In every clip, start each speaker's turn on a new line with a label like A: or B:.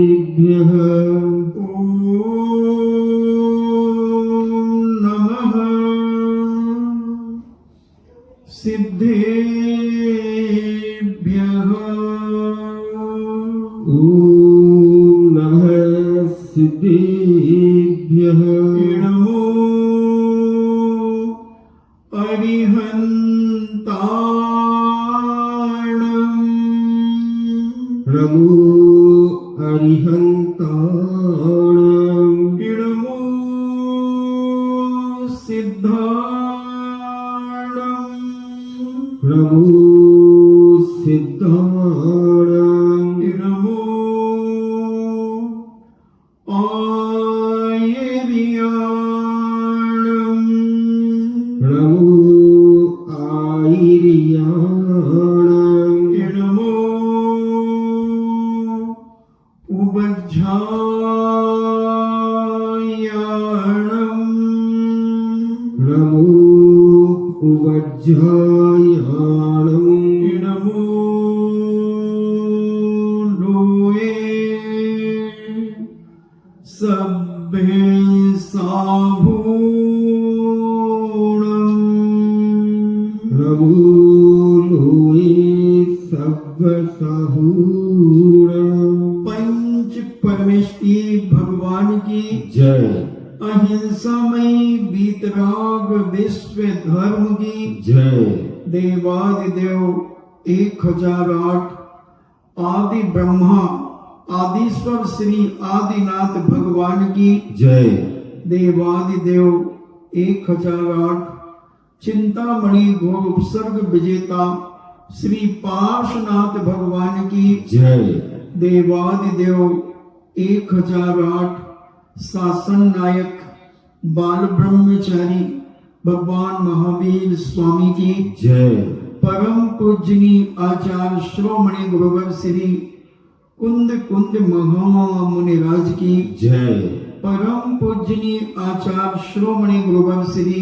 A: नमः सिद्धेभ्यः।
B: ओम नमः सिद्धेभ्यः।
A: नमो अरिहन्ताणं।
B: नमो अरिहन्ताणं।
A: नमो सिद्धाणं।
B: नमो सिद्धाणं।
A: नमो आयर्याणं।
B: नमो आयर्याणं।
A: नमो उवज्झायाणं।
B: नमो उवज्झायाणं।
A: नमो लोये सभ्ये साभूणं।
B: नमो लोये सव्वसाहूणं।
A: पंच परमेष्टि भगवान की
B: जय।
A: अहिंसामयी वीतराग विश्व धर्म की
B: जय।
A: देवादिदेव 1008 आदि ब्रह्मा आदिश्वर श्री आदिनाथ भगवान की
B: जय।
A: देवादिदेव 1008 चिंतामणि घोर उपसर्ग विजेता श्री पार्श्वनाथ भगवान की
B: जय।
A: देवादिदेव 1008 शासन नायक बाल ब्रह्मचारी भगवान महावीर स्वामी की
B: जय।
A: परम पूजनी आचार्य श्रोमणि गुरुवर श्री कुंद कुंद महामुनिराज की
B: जय।
A: परम पूजनी आचार्य श्रोमणि गुरुवर श्री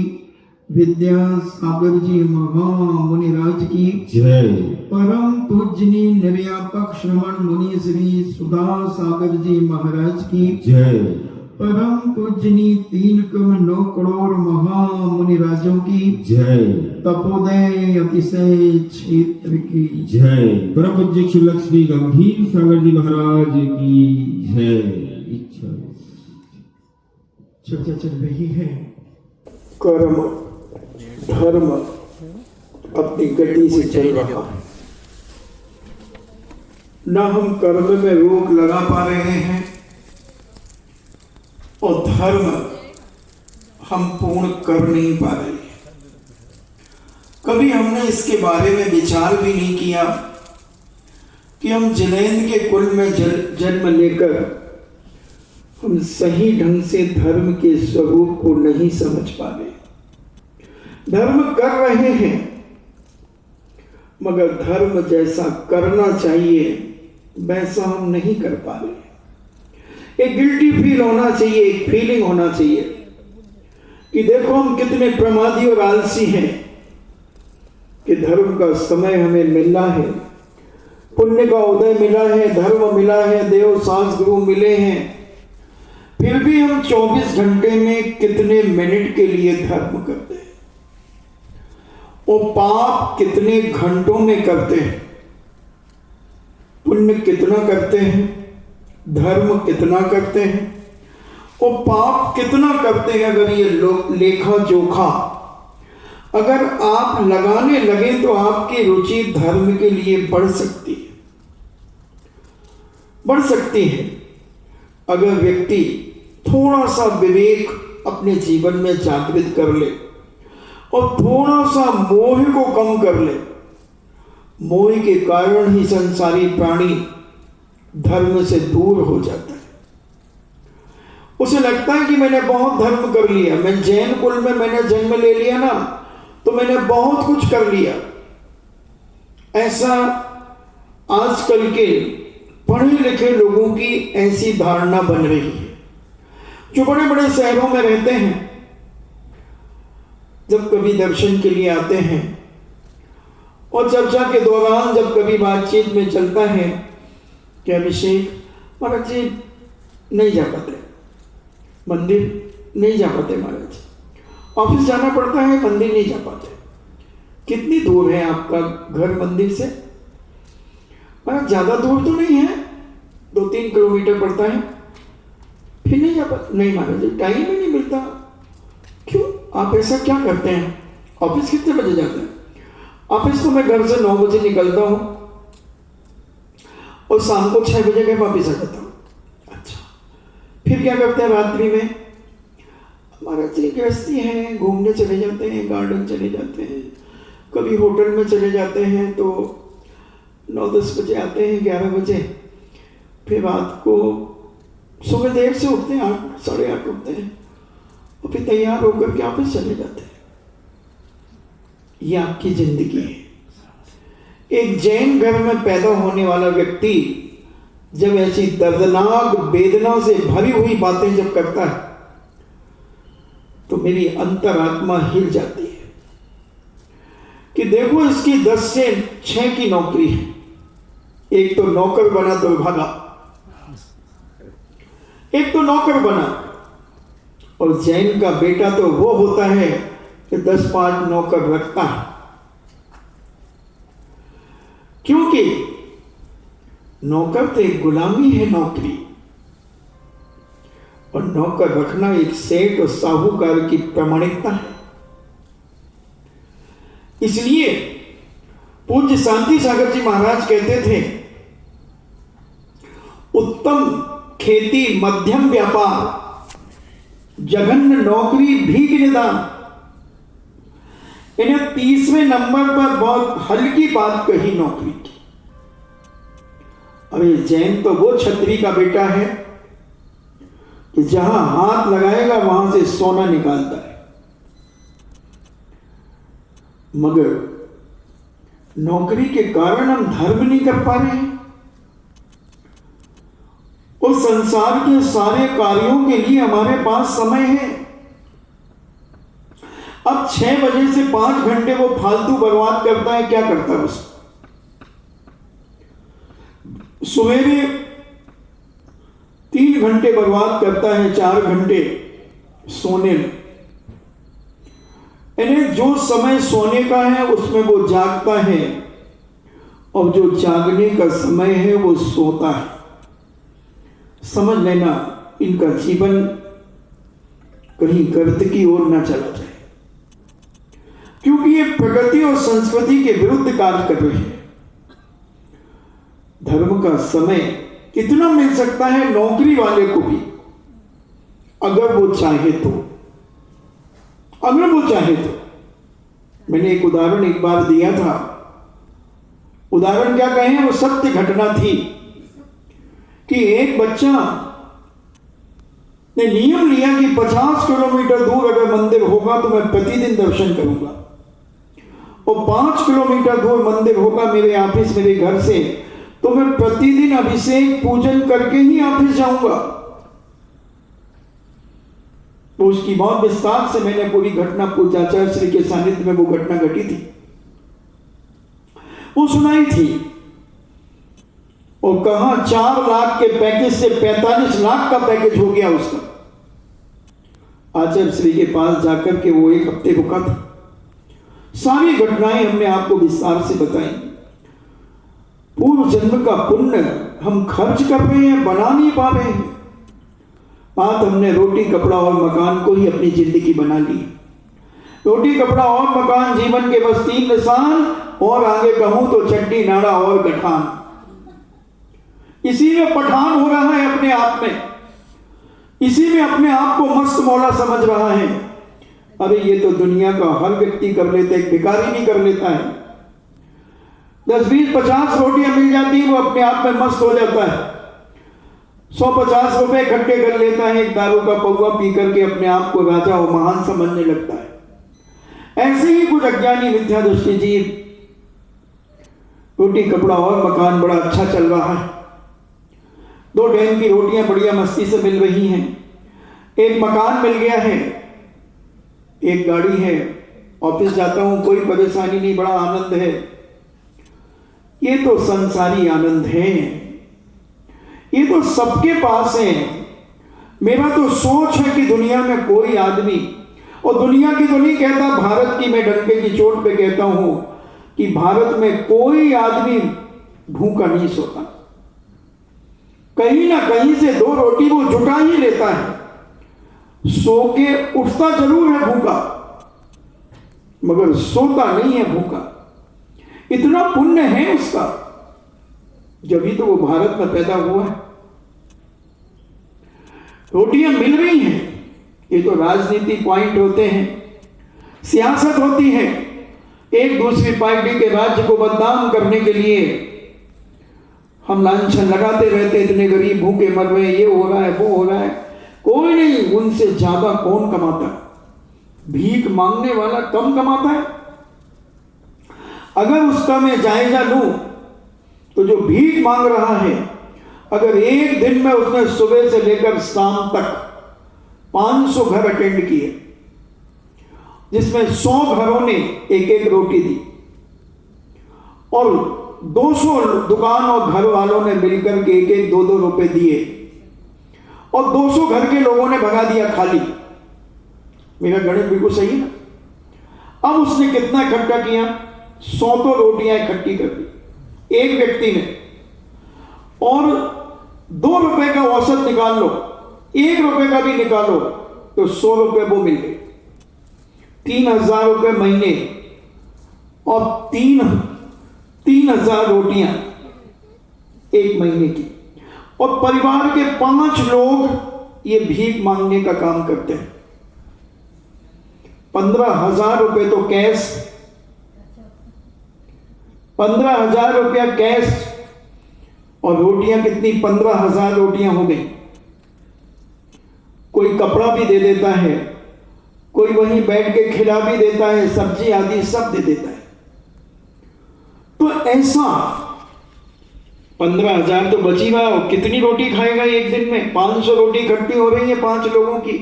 A: विद्यासागर जी महामुनिराज की
B: जय।
A: परम पूजनी निर्यापक श्रवण मुनि श्री सुधा सागर जी महाराज की
B: जय।
A: परम पूजनी 3,9 करोड़ महामुनिराजों की
B: जय।
A: तपोदय अतिशय क्षेत्र की
B: जय। परम पूज्य श्री लक्ष्मी गंभीर सागर जी महाराज की जय। इच्छा
A: चर्चा चल रही है कर्म धर्म अपनी गति से चल रहा है, न हम कर्म में रोक लगा पा रहे हैं और धर्म हम पूर्ण कर नहीं पा रहे हैं। कभी हमने इसके बारे में विचार भी नहीं किया कि हम जिनेंद्र के कुल में जन्म लेकर हम सही ढंग से धर्म के स्वरूप को नहीं समझ पा रहे। धर्म कर रहे हैं मगर धर्म जैसा करना चाहिए वैसा हम नहीं कर पा रहे। एक गिल्टी फील होना चाहिए, एक फीलिंग होना चाहिए कि देखो हम कितने प्रमादी और आलसी हैं कि धर्म का समय हमें मिला है, पुण्य का उदय मिला है, धर्म मिला है, देव सांस गुरु मिले हैं, फिर भी हम 24 घंटे में कितने मिनट के लिए धर्म करते हैं और पाप कितने घंटों में करते हैं, पुण्य कितना करते हैं, धर्म कितना करते हैं और पाप कितना करते हैं। अगर ये लेखा जोखा अगर आप लगाने लगे तो आपकी रुचि धर्म के लिए बढ़ सकती है। अगर व्यक्ति थोड़ा सा विवेक अपने जीवन में जागृत कर ले और थोड़ा सा मोह को कम कर ले, मोह के कारण ही संसारी प्राणी धर्म से दूर हो जाता है। उसे लगता है कि मैंने बहुत धर्म कर लिया, मैं जैन कुल में मैंने जन्म ले लिया ना तो मैंने बहुत कुछ कर लिया। ऐसा आजकल के पढ़े लिखे लोगों की ऐसी धारणा बन रही है। जो बड़े बड़े शहरों में रहते हैं जब कभी दर्शन के लिए आते हैं और चर्चा के दौरान जब कभी बातचीत में चलता है कि अभिषेक महाराज जी नहीं जा पाते, मंदिर नहीं जा पाते महाराज, ऑफिस जाना पड़ता है, मंदिर नहीं जा पाते। कितनी दूर है आपका घर मंदिर से? महाराज ज़्यादा दूर तो नहीं है, 2-3 किलोमीटर पड़ता है, फिर नहीं जा पाते। नहीं महाराज जी टाइम ही नहीं मिलता। क्यों, आप ऐसा क्या करते हैं? ऑफिस कितने बजे जाते हैं? ऑफिस तो मैं घर से 9 बजे निकलता हूँ और शाम को 6 बजे घर वापिस आ जाता हूँ। अच्छा, फिर क्या करते हैं रात्रि में? महाराज जी गृहस्थी है, घूमने चले जाते हैं, गार्डन चले जाते हैं, कभी होटल में चले जाते हैं तो 9-10 बजे आते हैं, 11 बजे, फिर रात को सुबह देर से उठते हैं, 8 साढ़े 8 उठते हैं और फिर तैयार होकर के ऑफिस चले जाते हैं। ये आपकी जिंदगी है। एक जैन घर में पैदा होने वाला व्यक्ति जब ऐसी दर्दनाक वेदना से भरी हुई बातें जब करता है तो मेरी अंतरात्मा हिल जाती है कि देखो इसकी 10 से 6 की नौकरी है, एक तो नौकर बना तो भागा, एक तो नौकर बना, और जैन का बेटा तो वो होता है कि 10-5 नौकर रखता है, क्योंकि नौकर तो एक गुलामी है नौकरी, और नौकर रखना एक सेठ और साहूकार की प्रामाणिकता है। इसलिए पूज्य शांति सागर जी महाराज कहते थे, उत्तम खेती मध्यम व्यापार, जघन्य नौकरी भीख निदान। इन्हें 30वें नंबर पर बहुत हल्की बात कही नौकरी की। अरे जैन तो वो छत्री का बेटा है कि जहां हाथ लगाएगा वहां से सोना निकालता है, मगर नौकरी के कारण हम धर्म नहीं कर पा रहे हैं और संसार के सारे कार्यों के लिए हमारे पास समय है। अब 6 बजे से 5 घंटे वो फालतू बर्बाद करता है, क्या करता है उसको? सवेरे 3 घंटे बर्बाद करता है, 4 घंटे सोने में। इन्हें जो समय सोने का है उसमें वो जागता है और जो जागने का समय है वो सोता है। समझ लेना इनका जीवन कहीं गर्त की ओर ना चला जाए, क्योंकि ये प्रकृति और संस्कृति के विरुद्ध कार्य कर रहे हैं। धर्म का समय कितना मिल सकता है नौकरी वाले को भी, अगर वो चाहे तो। अगर वो चाहे तो। मैंने एक उदाहरण एक बार दिया था। उदाहरण क्या कहें, वो सत्य घटना थी कि एक बच्चा ने नियम लिया कि 50 किलोमीटर दूर अगर मंदिर होगा तो मैं प्रतिदिन दर्शन करूंगा, और 5 किलोमीटर दूर मंदिर होगा मेरे ऑफिस मेरे घर से तो मैं प्रतिदिन अभिषेक पूजन करके ही ऑफिस जाऊंगा। तो उसकी बहुत विस्तार से मैंने पूरी घटना पूज्याचार्य श्री के सानिध्य में वो घटना घटी थी वो सुनाई थी, और कहा 4 लाख के पैकेज से 45 लाख का पैकेज हो गया उसका। आचार्य श्री के पास जाकर के वो 1 हफ्ते रुका था। सारी घटनाएं हमने आपको विस्तार से बताई। पूर्व जन्म का पुण्य हम खर्च कर रहे हैं, बना नहीं पा रहे हैं। बात हमने रोटी कपड़ा और मकान को ही अपनी जिंदगी बना ली। रोटी कपड़ा और मकान जीवन के बस 3 निशान, और आगे कहूं तो चड्डी नाड़ा और गठान। इसी में पठान हो रहा है अपने आप में, इसी में अपने आप को मस्त मौला समझ रहा है। अरे ये तो दुनिया का हर व्यक्ति कर लेता है, एक भिखारी नहीं कर लेता है। 10, 20, 50 रोटियां मिल जाती है वो अपने आप में मस्त हो जाता है। 150 रुपए इकट्ठे कर लेता है, एक दारू का पौवा पी करके अपने आप को राजा और महान समझने लगता है। ऐसे ही कुछ अज्ञानी मिथ्या दृष्टि जीव, रोटी कपड़ा और मकान बड़ा अच्छा चल रहा है, 2 टाइम की रोटियां बढ़िया मस्ती से मिल रही हैं, एक मकान मिल गया है, एक गाड़ी है, ऑफिस जाता हूं कोई परेशानी नहीं, बड़ा आनंद है। ये तो संसारी आनंद है। ये तो सबके पास है। मेरा तो सोच है कि दुनिया में कोई आदमी, और दुनिया की तो नहीं कहता, भारत की मैं डंके की चोट पे कहता हूं कि भारत में कोई आदमी भूखा नहीं सोता। कहीं ना कहीं से 2 रोटी वो जुटा ही लेता है। सो के उठता जरूर है भूखा, मगर सोता नहीं है भूखा। इतना पुण्य है उसका, जभी तो वो भारत में पैदा हुआ है। रोटियां मिल रही हैं। ये तो राजनीति पॉइंट होते हैं, सियासत होती है। एक दूसरी पार्टी के राज्य को बदनाम करने के लिए हम लांछन लगाते रहते, इतने गरीब भूखे मर रहे, ये हो रहा है, वो हो रहा है। कोई नहीं, उनसे ज्यादा कौन कमाता है? भीख मांगने वाला कम कमाता है। अगर उसका मैं जायजा लूं तो जो भीख मांग रहा है, अगर एक दिन में उसने सुबह से लेकर शाम तक 500 घर अटेंड किए, जिसमें 100 घरों ने एक एक रोटी दी, और 200 दुकान और घर वालों ने मिलकर के एक एक 2-2 रुपए दिए, और 200 घर के लोगों ने भगा दिया खाली। मेरा गणित बिल्कुल सही है ना? अब उसने कितना इकट्ठा किया? 100 तो रोटियां इकट्ठी कर दी एक व्यक्ति ने, और 2 रुपए का औसत निकाल लो, 1 रुपए का भी निकालो तो 100 रुपए वो मिल गए। 3000 रुपए महीने, और 3000 रोटियां एक महीने की। और परिवार के 5 लोग ये भीख मांगने का काम करते हैं। 15,000 रुपए तो कैश, 15,000 रुपया कैश, और रोटियां कितनी? 15,000 रोटियां हो गई। कोई कपड़ा भी दे देता है, कोई वहीं बैठ के खिला भी देता है, सब्जी आदि सब दे देता है। तो ऐसा 15,000 तो बची हुआ, और कितनी रोटी खाएगा एक दिन में? 500 रोटी इकट्ठी हो रही है 5 लोगों की।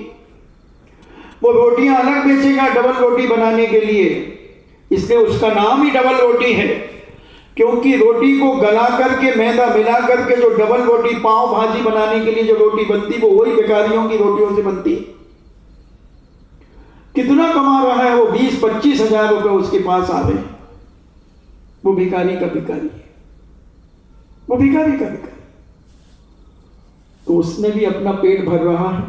A: वो रोटियां अलग बेचेगा डबल रोटी बनाने के लिए, इसलिए उसका नाम ही डबल रोटी है। क्योंकि रोटी को गला करके, मैदा मिला करके जो डबल रोटी, पाव भाजी बनाने के लिए जो रोटी बनती, वो वही भिखारियों की रोटियों से बनती। कितना कमा रहा है वो? 20-25 हजार रुपए उसके पास आ रहे। वो भिखारी का भिखारी है, वो भिखारी का भिखारी। तो उसने भी अपना पेट भर रहा है,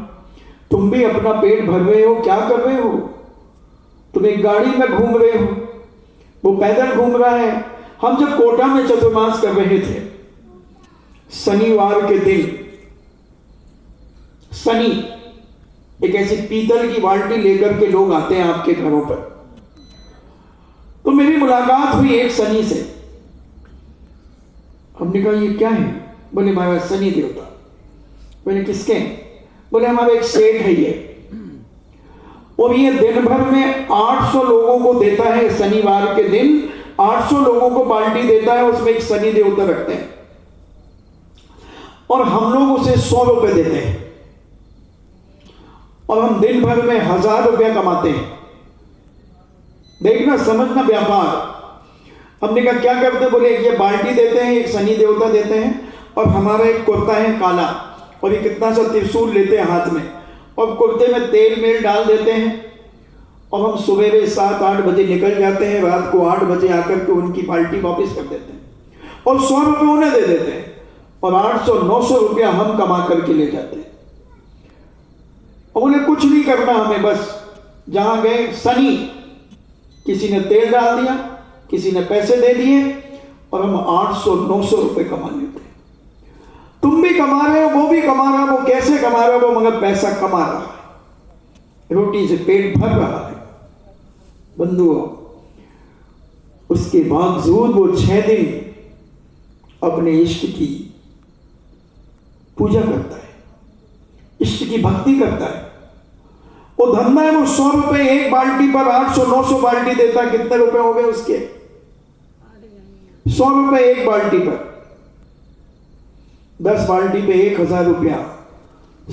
A: तुम भी अपना पेट भर रहे हो। क्या कर रहे हो? तुम एक गाड़ी में घूम रहे हो, वो पैदल घूम रहा है। हम जब कोटा में चतुर्मास कर रहे थे, शनिवार के दिन, शनि एक ऐसी पीतल की बाल्टी लेकर के लोग आते हैं आपके घरों पर। तो मेरी मुलाकात हुई एक शनि से। हमने कहा ये क्या है? बोले महाराज शनि देवता। मैंने किसके? बोले हमारा एक सेठ है ये, और ये दिन भर में 800 लोगों को देता है। शनिवार के दिन 800 लोगों को बाल्टी देता है, उसमें एक शनि देवता रखते हैं, और हम लोग उसे 100 रुपए देते हैं, और हम दिन भर में 1000 रुपया कमाते हैं। देखना, समझना व्यापार। हमने कहा क्या करते? बोले ये बाल्टी देते हैं, एक शनि देवता देते हैं, और हमारा एक कुर्ता है काला, और ये कितना सा त्रिशूल लेते हैं हाथ में, और कुर्ते में तेल मेल डाल देते हैं, और हम सुबह 7-8 बजे निकल जाते हैं, रात को 8 बजे आकर के उनकी बाल्टी वापस कर देते हैं, और 100 रुपये उन्हें दे देते हैं, और 800-900 रुपया हम कमा करके ले जाते हैं। और उन्हें कुछ नहीं करना हमें, बस जहां गए शनि, किसी ने तेल डाल दिया, किसी ने पैसे दे दिए, और हम 800-900 रुपये कमा लेते हैं। तुम भी कमा रहे हो, वो भी कमा रहा है। वो कैसे कमा रहा है? वो मगर पैसा कमा रहा है, रोटी से पेट भर रहा है। बंधुओं, उसके बावजूद वो 6 दिन अपने इष्ट की पूजा करता है, इष्ट की भक्ति करता है। वो धंधा है, वो 100 रुपए एक बाल्टी पर 800-900 बाल्टी देता है। कितने रुपए हो गए उसके? 100 रुपए एक बाल्टी पर, 10 बाल्टी पे 1000 रुपया,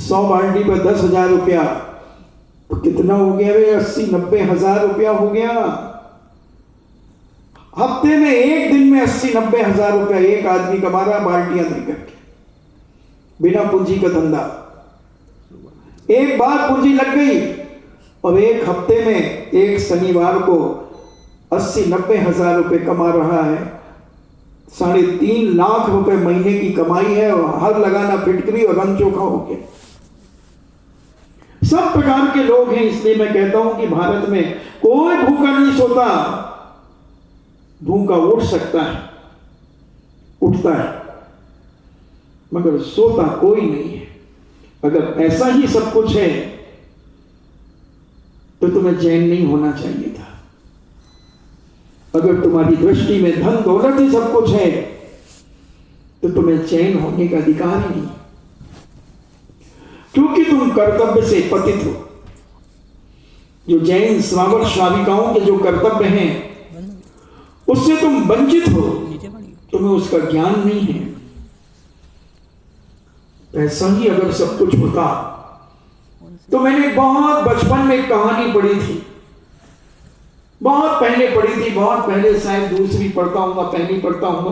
A: 100 बाल्टी पर 10,000 रुपया, तो कितना हो गया? 80-90 हजार रुपया हो गया। हफ्ते में एक दिन में 80-90 हजार रुपया एक आदमी कमा रहा बाल्टियां देकर के। बिना पूंजी का धंधा। एक बार पूंजी लग गई और एक हफ्ते में एक शनिवार को 80-90 हजार रुपए कमा रहा है। 3.5 लाख रुपए महीने की कमाई है और हर लगाना फिटकरी और रंग चोखा हो गया। सब प्रकार के लोग हैं, इसलिए मैं कहता हूं कि भारत में कोई भूखा नहीं सोता। भूखा उठ सकता है, उठता है, मगर सोता कोई नहीं है। अगर ऐसा ही सब कुछ है तो तुम्हें चैन नहीं होना चाहिए था। अगर तुम्हारी दृष्टि में धन दौलत ही सब कुछ है तो तुम्हें चैन होने का अधिकार ही नहीं, क्योंकि तुम कर्तव्य से पतित हो। जो जैन श्रावक श्राविकाओं के जो कर्तव्य हैं उससे तुम वंचित हो, तुम्हें उसका ज्ञान नहीं है। ऐसा ही अगर सब कुछ होता तो मैंने बहुत बचपन में एक कहानी पढ़ी थी, बहुत पहले पढ़ी थी, बहुत पहले, शायद दूसरी पढ़ता हूंगा, पहली पढ़ता हूंगा।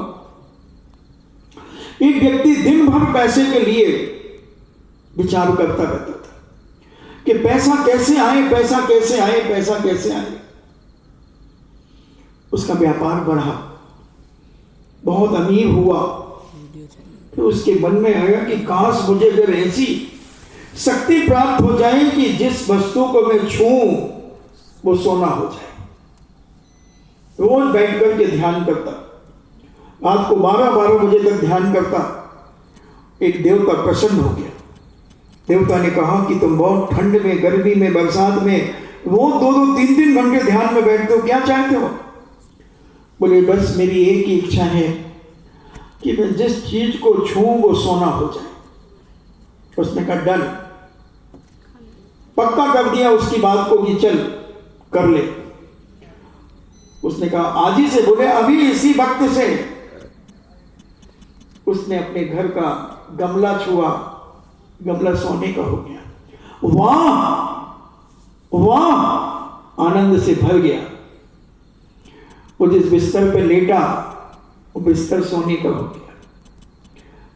A: एक व्यक्ति दिन भर पैसे के लिए विचार करता रहता था कि पैसा कैसे आए, पैसा कैसे आए, पैसा कैसे आए। उसका व्यापार बढ़ा, बहुत अमीर हुआ। फिर उसके मन में आया कि काश मुझे अगर ऐसी शक्ति प्राप्त हो जाए कि जिस वस्तु को मैं छूऊं वो सोना हो जाए। रोज बैठ करके ध्यान करता, रात को 12-12 बजे तक ध्यान करता। एक देवता प्रसन्न हो गया। देवता ने कहा कि तुम बहुत ठंड में, गर्मी में, बरसात में रोज 2-2, 3-3 घंटे ध्यान में बैठते हो, क्या चाहते हो? बोले बस मेरी एक ही इच्छा है कि मैं जिस चीज को छूऊं वो सोना हो जाए। उसने कहा डन, पक्का कर दिया उसकी बात को कि चल कर ले। उसने कहा आज ही से, बोले अभी इसी वक्त से। उसने अपने घर का गमला छुआ, गमला सोने का हो गया। वाह वाह, आनंद से भर गया। वो जिस बिस्तर पे लेटा वो बिस्तर सोने का हो गया।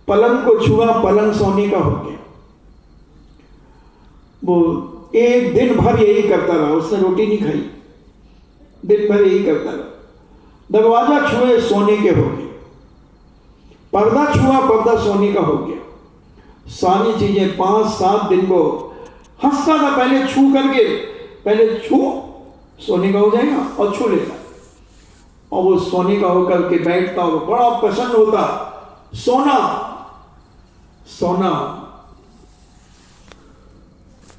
A: पलंग को छुआ, पलंग सोने का हो गया। वो एक दिन भर यही करता रहा, उसने रोटी नहीं खाई, दिन भर यही करता रहा। दरवाजा छुए, सोने के हो गए। पर्दा छुआ, पर्दा सोने का हो गया। सारी चीजें 5-7 दिन को हंसता था। पहले छू करके, पहले छू सोने का हो जाएगा और छू लेता, और वो सोने का होकर के बैठता और बड़ा प्रसन्न होता। सोना सोना,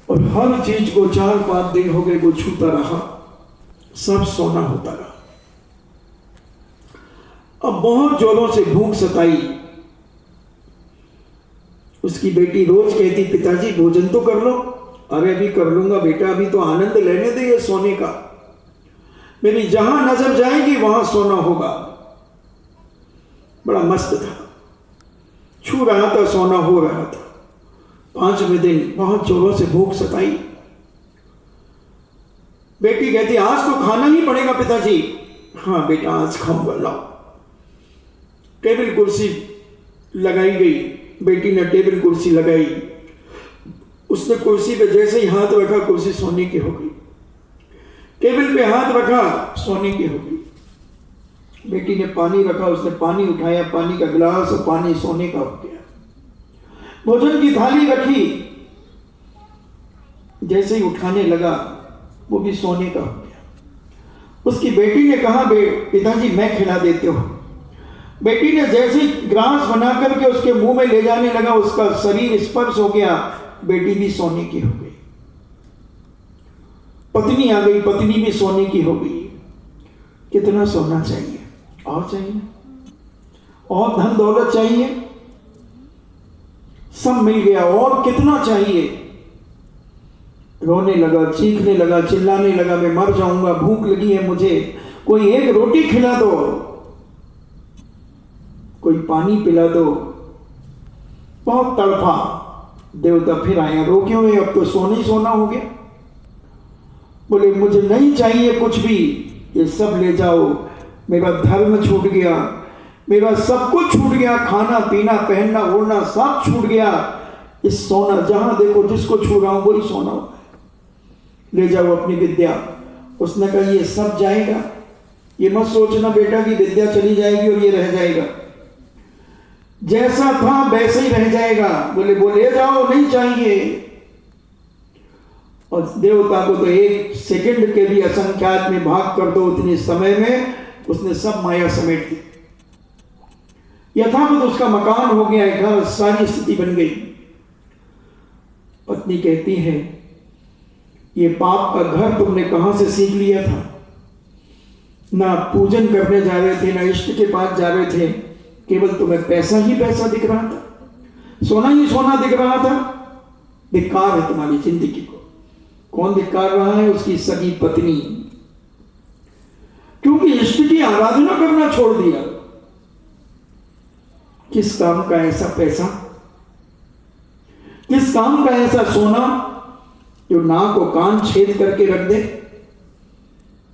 A: और हर चीज को 4-5 दिन हो गए वो छूता रहा, सब सोना होता रहा। अब बहुत जोरों से भूख सताई। उसकी बेटी रोज कहती पिताजी भोजन तो कर लो। अरे अभी कर लूंगा बेटा, अभी तो आनंद लेने दे ये सोने का। मेरी जहां नजर जाएगी वहां सोना होगा। बड़ा मस्त था, छू रहा था, सोना हो रहा था। 5वें दिन बहुत जोरों से भूख सताई। बेटी कहती आज तो खाना ही पड़ेगा पिताजी। हाँ बेटा आज खाऊंगा, लाओ। टेबल कुर्सी लगाई गई। बेटी ने टेबल कुर्सी लगाई। उसने कुर्सी पे जैसे ही हाथ रखा कुर्सी सोने की हो गई। टेबल पे हाथ रखा, सोने की हो गई। बेटी ने पानी रखा, उसने पानी उठाया, पानी का गिलास और पानी सोने का हो गया। भोजन की थाली रखी, जैसे ही उठाने लगा वो भी सोने का हो गया। उसकी बेटी ने कहा पिताजी मैं खिला देते हो। बेटी ने जैसे ही ग्रास बना करके उसके मुंह में ले जाने लगा, उसका शरीर स्पर्श हो गया, बेटी भी सोने की हो गई। पत्नी आ गई, पत्नी भी सोने की हो गई। कितना सोना चाहिए? और चाहिए, और धन दौलत चाहिए, सब मिल गया, और कितना चाहिए? रोने लगा, चीखने लगा, चिल्लाने लगा, मैं मर जाऊंगा, भूख लगी है मुझे, कोई एक रोटी खिला दो, कोई पानी पिला दो। बहुत तड़पा। देवता फिर आया, रोके हुए अब तो सोना ही सोना हो गया। बोले मुझे नहीं चाहिए कुछ भी, ये सब ले जाओ, मेरा धर्म छूट गया, मेरा सब कुछ छूट गया, खाना पीना पहनना ओढ़ना सब छूट गया, इस सोना जहां देखो जिसको छू रहा हूं वही सोना होगा, ले जाओ अपनी विद्या। उसने कहा ये सब जाएगा, ये मत सोचना बेटा कि विद्या चली जाएगी और ये रह जाएगा, जैसा था वैसे ही रह जाएगा। बोले वो ले जाओ, नहीं चाहिए। और देवता को तो 1 सेकंड के भी असंख्यात में भाग कर दो, उतने समय में उसने सब माया समेट दी। यथावत उसका मकान हो गया, घर, सारी स्थिति बन गई। पत्नी कहती है ये पाप का घर तुमने कहां से सीख लिया था? ना पूजन करने जा रहे थे, ना इष्ट के पास जा रहे थे, केवल तुम्हें पैसा ही पैसा दिख रहा था, सोना ही सोना दिख रहा था। धिक्कार है तुम्हारी जिंदगी को। कौन धिक्कार रहा है? उसकी सगी पत्नी, क्योंकि इष्ट की आराधना करना छोड़ दिया। किस काम का ऐसा पैसा, किस काम का ऐसा सोना जो नाक और कान छेद करके रख दे,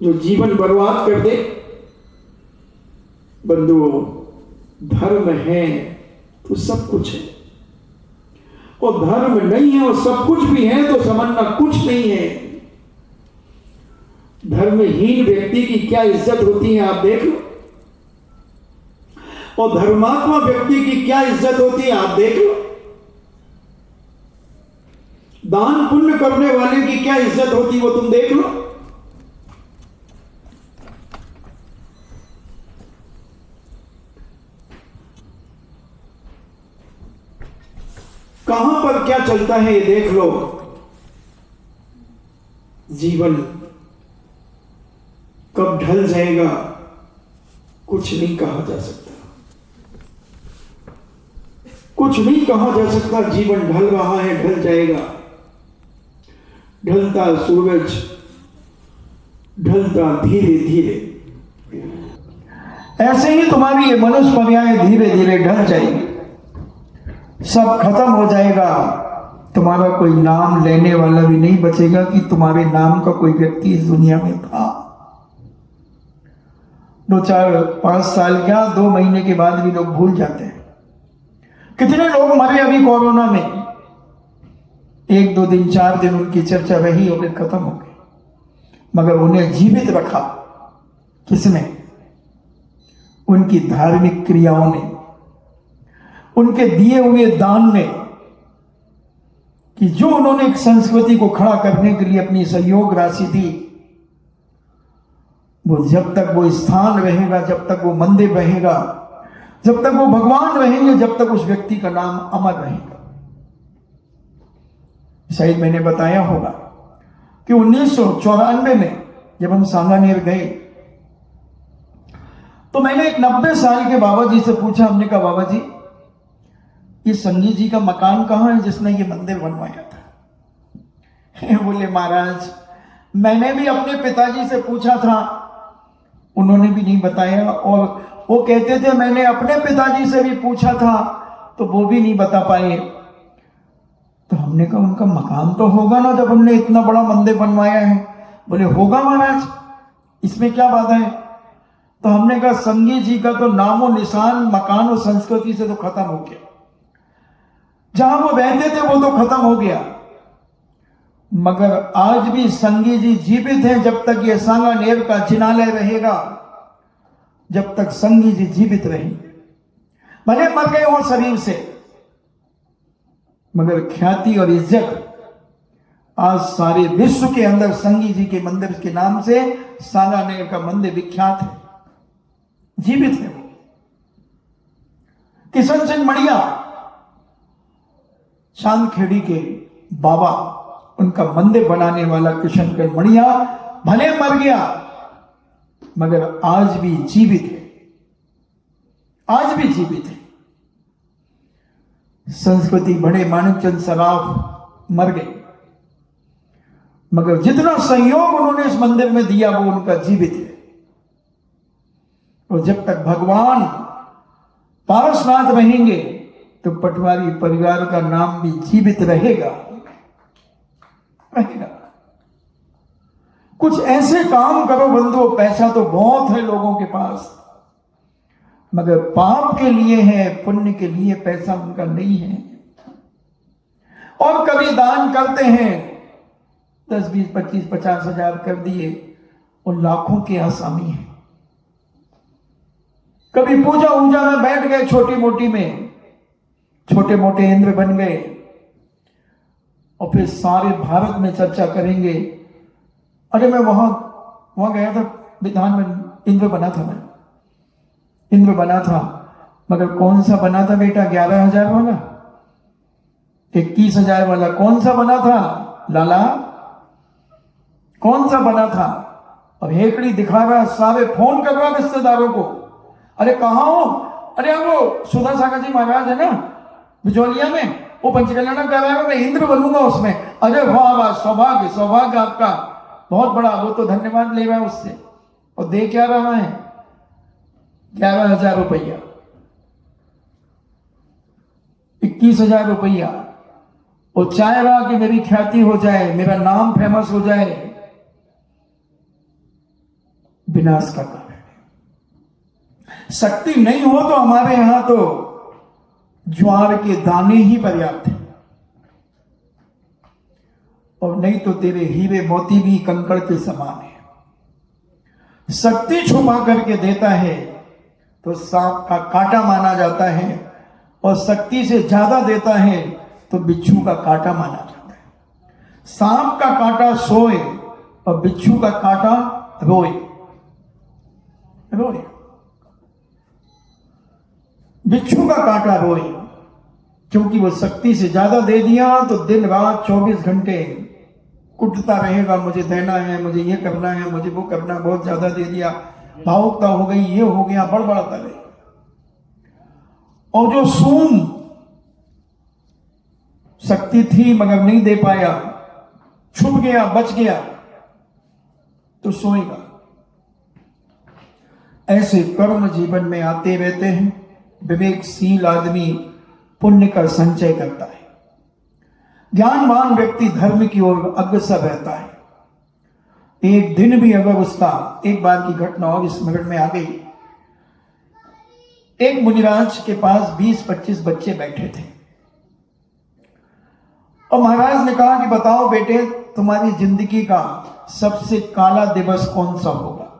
A: जो जीवन बर्बाद कर दे। बंधुओं, धर्म है तो सब कुछ है, और धर्म नहीं है और सब कुछ भी है तो समझना कुछ नहीं है। धर्महीन व्यक्ति की क्या इज्जत होती है आप देख लो, और धर्मात्मा व्यक्ति की क्या इज्जत होती है आप देख लो। दान पुण्य करने वाले की क्या इज्जत होती वो तुम देख लो। कहां पर क्या चलता है ये देख लो। जीवन कब ढल जाएगा कुछ नहीं कहा जा सकता, कुछ नहीं कहा जा सकता। जीवन ढल रहा है, ढल जाएगा। ढलता सूरज ढलता धीरे धीरे, ऐसे ही तुम्हारी ये मनुष्य पर्याय धीरे धीरे ढल जाएगी, सब खत्म हो जाएगा। तुम्हारा कोई नाम लेने वाला भी नहीं बचेगा कि तुम्हारे नाम का कोई व्यक्ति इस दुनिया में था। 2, 4, 5 साल क्या 2 महीने के बाद भी लोग भूल जाते हैं। कितने लोग मरे अभी कोरोना में, 1, 2 दिन 4 दिन उनकी चर्चा रही और फिर खत्म हो गई, मगर उन्हें जीवित रखा किसने? उनकी धार्मिक क्रियाओं ने, उनके दिए हुए दान ने, कि जो उन्होंने एक संस्कृति को खड़ा करने के लिए अपनी सहयोग राशि दी, वो जब तक वो स्थान रहेगा, जब तक वो मंदिर रहेगा, जब तक वो भगवान रहेंगे, जब तक उस व्यक्ति का नाम अमर रहेगा। शायद मैंने बताया होगा कि 1994 में जब हम सांगानेर गए तो मैंने एक 90 साल के बाबा जी से पूछा, हमने कहा बाबा जी ये संगी जी का मकान कहां है जिसने ये मंदिर बनवाया था? बोले महाराज मैंने भी अपने पिताजी से पूछा था, उन्होंने भी नहीं बताया, और वो कहते थे मैंने अपने पिताजी से भी पूछा था तो वो भी नहीं बता पाए। तो हमने कहा उनका मकान तो होगा ना जब हमने इतना बड़ा मंदिर बनवाया है। बोले होगा महाराज, इसमें क्या बात है? तो हमने कहा संगी जी का तो नामो निशान मकान और संस्कृति से तो खत्म हो गया, जहां वो रहते थे वो तो खत्म हो गया, मगर आज भी संगी जी जीवित हैं। जब तक ये सांगानेर का जिनालय रहेगा, जब तक संगी जी जीवित रहेंगे, भले मर गए हो शरीर से, मगर ख्याति और इज्जत आज सारे विश्व के अंदर संगी जी के मंदिर के नाम से सांगानेर का मंदिर विख्यात है, जीवित है वो। किशन सिंह मड़िया चांदखेड़ी के बाबा, उनका मंदिर बनाने वाला किशन सिंह मड़िया भले मर गया मगर आज भी जीवित है, आज भी जीवित है। संस्कृति बड़े माणिकचंद सराफ मर गए, मगर जितना सहयोग उन्होंने इस मंदिर में दिया वो उनका जीवित है। और जब तक भगवान पारसनाथ रहेंगे तो पटवारी परिवार का नाम भी जीवित रहेगा। कुछ ऐसे काम करो बंधुओं, पैसा तो बहुत है लोगों के पास, मगर पाप के लिए है, पुण्य के लिए पैसा उनका नहीं है। और कभी दान करते हैं, 10, 20, 25, 50 हजार कर दिए, और लाखों की आसामी है। कभी पूजा ऊजा में बैठ गए, छोटी मोटी में, छोटे मोटे इंद्र बन गए, और फिर सारे भारत में चर्चा करेंगे, अरे मैं वहां गया था, विधान में इंद्र बना था, मैं इंद्र बना था। मगर कौन सा बना था बेटा? 11,000 वाला, 21,000 वाला? कौन सा बना था लाला? कौन सा बना था? अब हेकड़ी दिखा रहा, सारे फोन कर रहा रिश्तेदारों को, अरे कहाँ हो? अरे अब वो सुधा सागर जी महाराज है ना बिजौलिया में, वो पंचकल्याण कर रहा है, मैं इंद्र बनूंगा उसमें। अरे वाह वाह, सौभाग्य सौभाग्य आपका, बहुत बड़ा। वो तो धन्यवाद ले रहा है उससे, और दे क्या रहा है? 11,000 रुपया, 21,000 रुपया। वो चाह रहा कि मेरी ख्याति हो जाए, मेरा नाम फेमस हो जाए। विनाश का कारण है। शक्ति नहीं हो तो हमारे यहां तो ज्वार के दाने ही पर्याप्त हैं, और नहीं तो तेरे हीरे मोती भी कंकड़ के समान है। शक्ति छुपा करके देता है तो सांप का कांटा माना जाता है, और शक्ति से ज्यादा देता है तो बिच्छू का कांटा माना जाता है। सांप का कांटा सोए और बिच्छू का कांटा रोए रोए। बिच्छू का कांटा रोए क्योंकि वो शक्ति से ज्यादा दे दिया तो दिन रात 24 घंटे कुटता रहेगा, मुझे देना है, मुझे ये करना है, मुझे वो करना, बहुत ज्यादा दे दिया, भावुकता हो गई, ये हो गया, बड़बड़ाता रहे। और जो सूम शक्ति थी मगर नहीं दे पाया, छुप गया, बच गया, तो सोएगा। ऐसे कर्म जीवन में आते रहते हैं। विवेकशील आदमी पुण्य का संचय करता है। ज्ञानवान व्यक्ति धर्म की ओर अग्रसर रहता है। एक दिन भी अगर उसका, एक बार की घटना और स्मरण में आ गई। एक मुनिराज के पास 20-25 बच्चे बैठे थे, और महाराज ने कहा कि बताओ बेटे, तुम्हारी जिंदगी का सबसे काला दिवस कौन सा होगा?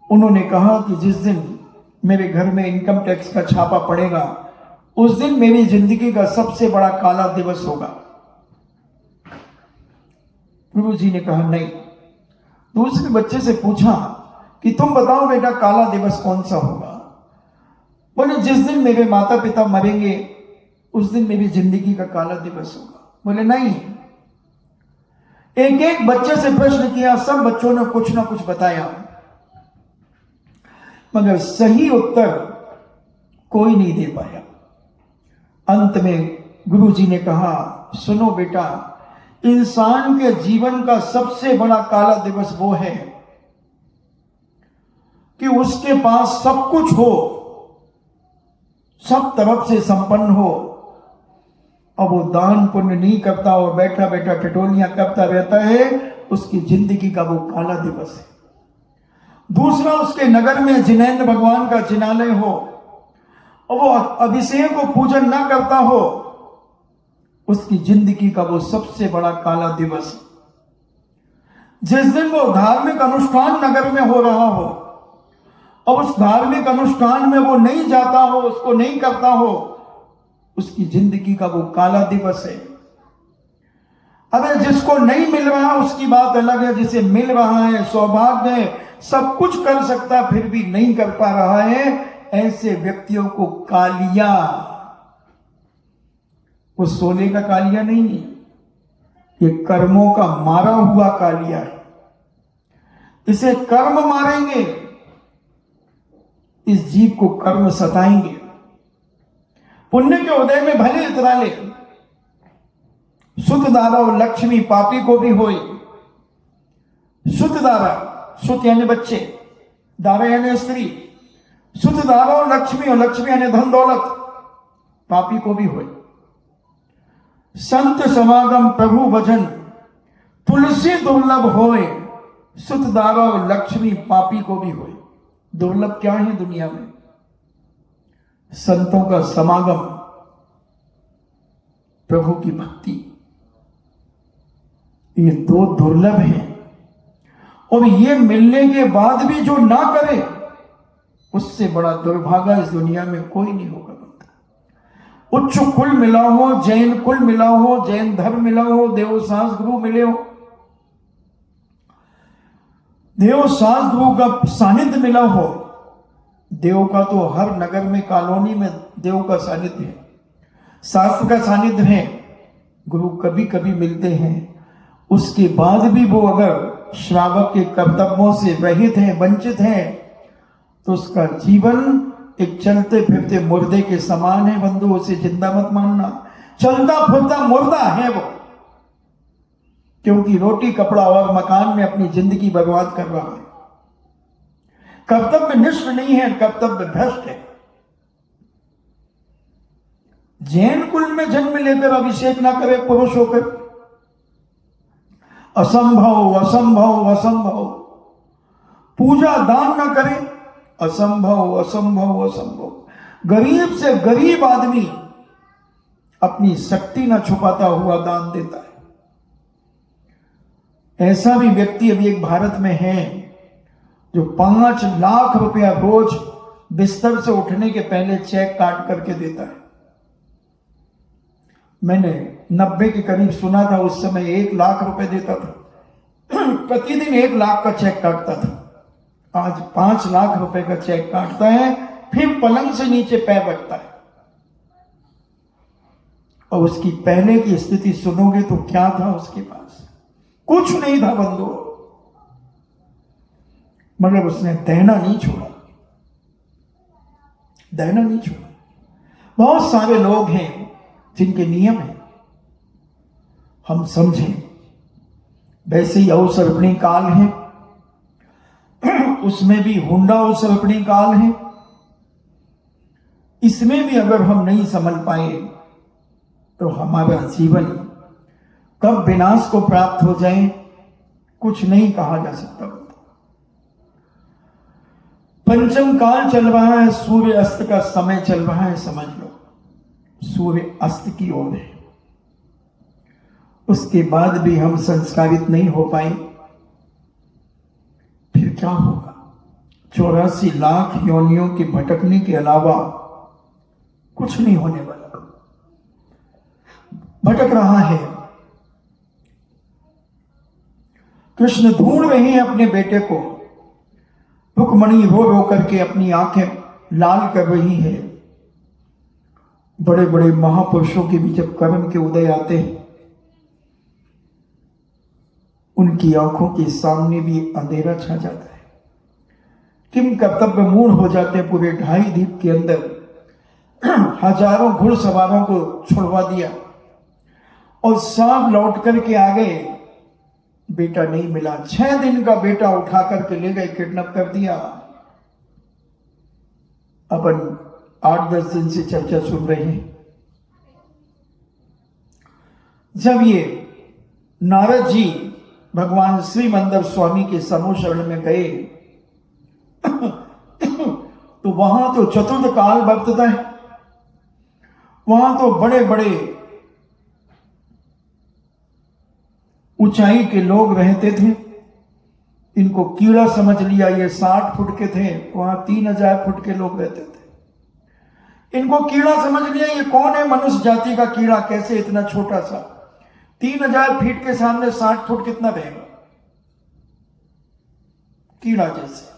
A: उन्होंने कहा कि जिस दिन मेरे घर में इनकम टैक्स का छापा पड़ेगा, उस दिन मेरी जिंदगी का सबसे बड़ा काला दिवस होगा। गुरु जी ने कहा नहीं। दूसरे बच्चे से पूछा कि तुम बताओ बेटा, काला दिवस कौन सा होगा? बोले जिस दिन मेरे माता पिता मरेंगे उस दिन मेरी जिंदगी का काला दिवस होगा। बोले नहीं। एक एक बच्चे से प्रश्न किया, सब बच्चों ने कुछ ना कुछ बताया, मगर सही उत्तर कोई नहीं दे पाया। अंत में गुरु जी ने कहा, सुनो बेटा, इंसान के जीवन का सबसे बड़ा काला दिवस वो है कि उसके पास सब कुछ हो, सब तरफ से संपन्न हो, और वो दान पुण्य नहीं करता और बैठा बैठा टटोलियां करता रहता है, उसकी जिंदगी का वो काला दिवस है। दूसरा, उसके नगर में जिनेंद्र भगवान का जिनालय हो और वो अभिषेक को पूजन ना करता हो, उसकी जिंदगी का वो सबसे बड़ा काला दिवस। जिस दिन वो धार्मिक अनुष्ठान नगर में हो रहा हो और उस धार्मिक अनुष्ठान में वो नहीं जाता हो, उसको नहीं करता हो, उसकी जिंदगी का वो काला दिवस है। अगर जिसको नहीं मिल रहा उसकी बात अलग है, जिसे मिल रहा है, सौभाग्य है, सब कुछ कर सकता फिर भी नहीं कर पा रहा है, ऐसे व्यक्तियों को कालिया, वो सोने का कालिया नहीं है, ये कर्मों का मारा हुआ कालिया है। इसे कर्म मारेंगे, इस जीव को कर्म सताएंगे। पुण्य के उदय में भले इतरा ले, सुत दारा और लक्ष्मी पापी को भी होए। सुत दारा, सुत यानी बच्चे, दारा यानी स्त्री, सुत दारा और लक्ष्मी यानी धन दौलत, पापी को भी होए। संत समागम प्रभु भजन, तुलसी दुर्लभ होए, सुत दारा और लक्ष्मी पापी को भी होए। दुर्लभ क्या है दुनिया में? संतों का समागम, प्रभु की भक्ति, ये दो दुर्लभ हैं। और ये मिलने के बाद भी जो ना करे, उससे बड़ा दुर्भागा इस दुनिया में कोई नहीं होगा। उच्च कुल मिला हो, जैन कुल मिला हो, जैन धर्म मिला हो, देवसास गुरु मिले हो, देवसास गुरु का सानिध्य मिला हो। देव का तो हर नगर में, कॉलोनी में देव का सानिध्य है, शास्त्र का सानिध्य है। गुरु कभी कभी मिलते हैं, उसके बाद भी वो अगर श्रावक के कर्तव्यों से रहित है, वंचित है, तो उसका जीवन एक चलते फिरते मुर्दे के समान है। बंधु, उसे जिंदा मत मानना, चलता फिरता मुर्दा है वो, क्योंकि रोटी कपड़ा और मकान में अपनी जिंदगी बर्बाद कर रहा है। कर्तव्य निष्ठ नहीं है, कर्तव्य भ्रष्ट है। जैन कुल में जन्म लेकर अभिषेक ना करे पुरुष होकर, असंभव असंभव असंभव। पूजा दान ना करे, असंभव असंभव असंभव। गरीब से गरीब आदमी अपनी शक्ति न छुपाता हुआ दान देता है। ऐसा भी व्यक्ति अभी एक भारत में है जो 5 लाख रुपया रोज बिस्तर से उठने के पहले चेक काट करके देता है। मैंने 90 के करीब सुना था, उस समय 1 लाख रुपए देता था, प्रतिदिन 1 लाख का चेक काटता था। आज 5 लाख रुपए का चेक काटता है, फिर पलंग से नीचे पैर रखता है। और उसकी पहले की स्थिति सुनोगे तो क्या था उसके पास? कुछ नहीं था बंधु, मगर उसने देना नहीं छोड़ा, देना नहीं छोड़ा। बहुत सारे लोग हैं जिनके नियम है, हम समझें। वैसे ही अवसर्पणी काल है, उसमें भी हुंडा अवसर्पणी काल है। इसमें भी अगर हम नहीं समझ पाए तो हमारा जीवन कब विनाश को प्राप्त हो जाए कुछ नहीं कहा जा सकता। पंचम काल चल रहा है, सूर्य अस्त का समय चल रहा है, समझ लो सूर्य अस्त की ओर है। उसके बाद भी हम संस्कारित नहीं हो पाए, फिर क्या होगा? 84 लाख योनियों के भटकने के अलावा कुछ नहीं होने वाला। भटक रहा है। कृष्ण ढूंढ रहे हैं अपने बेटे को। रुक्मणी रो रो करके अपनी आंखें लाल कर रही है। बड़े बड़े महापुरुषों के भी जब कर्म के उदय आते हैं, उनकी आंखों के सामने भी अंधेरा छा जाता है। किम कर्तव्य मूढ़ हो जाते हैं। पूरे 2.5 द्वीप के अंदर हजारों घुड़सवारों को छुड़वा दिया और सब लौट करके आ गए। बेटा नहीं मिला। 6 दिन का बेटा उठा करके ले गए, किडनैप कर दिया। अपन 8-10 दिन से चर्चा सुन रहे हैं। जब ये नारद जी भगवान श्री मंदर स्वामी के समूह शरण में गए तो वहां तो चतुर्थ काल बरतता है। वहां तो बड़े बड़े ऊंचाई के लोग रहते थे। इनको कीड़ा समझ लिया। ये 60 फुट के थे, वहां 3000 फुट के लोग रहते थे। इनको कीड़ा समझ लिया। ये कौन है? मनुष्य जाति का कीड़ा। कैसे इतना छोटा सा 3000 फीट के सामने 60 फुट कितना रहेगा? कीड़ा जैसे।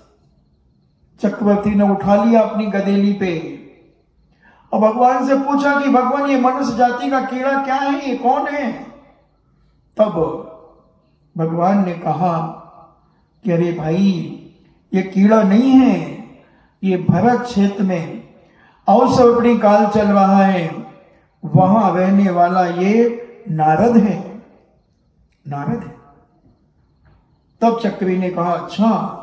A: चक्रवर्ती ने उठा लिया अपनी गदेली पे और भगवान से पूछा कि भगवान, ये मनुष्य जाति का कीड़ा क्या है? ये कौन है? तब भगवान ने कहा कि अरे भाई, ये कीड़ा नहीं है, ये भरत क्षेत्र में अवसर्पणी काल चल रहा है, वहां रहने वाला ये नारद है। नारद है। तब चक्रवर्ती ने कहा, अच्छा।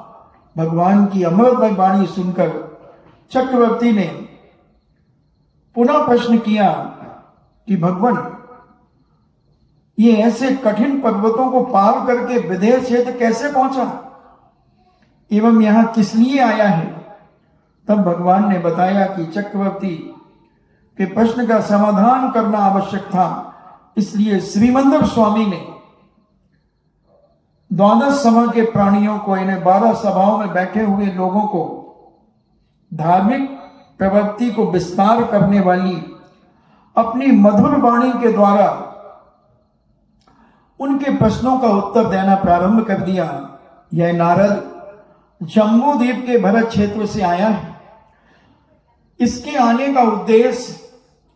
A: भगवान की अमृत वाणी सुनकर चक्रवर्ती ने पुनः प्रश्न किया कि भगवान, ये ऐसे कठिन पर्वतों को पार करके विदेह क्षेत्र कैसे पहुंचा एवं यहां किस लिए आया है? तब भगवान ने बताया कि चक्रवर्ती के प्रश्न का समाधान करना आवश्यक था, इसलिए श्रीमंदर स्वामी ने द्वादश सभा के प्राणियों को, इन्हें 12 सभाओं में बैठे हुए लोगों को धार्मिक प्रवृत्ति को विस्तार करने वाली अपनी मधुर वाणी के द्वारा उनके प्रश्नों का उत्तर देना प्रारंभ कर दिया। यह नारद जम्बू द्वीप के भरत क्षेत्र से आया है। इसके आने का उद्देश्य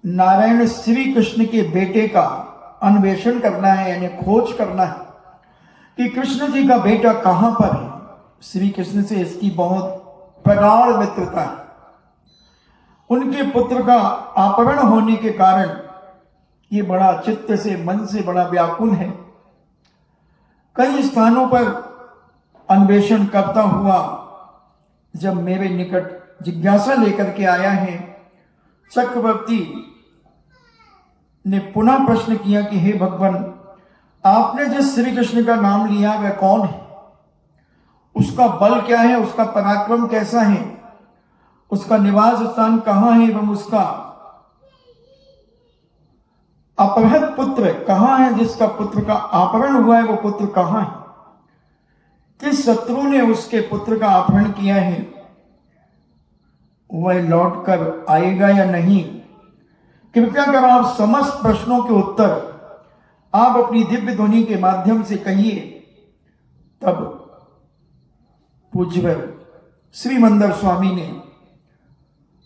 A: नारायण श्री कृष्ण के बेटे का अन्वेषण करना है, यानी खोज करना है कि कृष्ण जी का बेटा कहां पर है। श्री कृष्ण से इसकी बहुत प्रगाढ़ मित्रता है। उनके पुत्र का अपहरण होने के कारण ये बड़ा चित्त से, मन से बड़ा व्याकुल है। कई स्थानों पर अन्वेषण करता हुआ जब मेरे निकट जिज्ञासा लेकर के आया है, चक्रवर्ती ने पुनः प्रश्न किया कि हे भगवान, आपने जिस श्री कृष्ण का नाम लिया वह कौन है, उसका बल क्या है, उसका पराक्रम कैसा है, उसका निवास स्थान कहां है एवं उसका अपहृत पुत्र कहां है, जिसका पुत्र का अपहरण हुआ है वो पुत्र कहां है, किस शत्रु ने उसके पुत्र का अपहरण किया है, वह लौट कर आएगा या नहीं। कृपया कर आप समस्त प्रश्नों के उत्तर आप अपनी दिव्य ध्वनि के माध्यम से कहिए। तब पूज्य श्रीमंदर स्वामी ने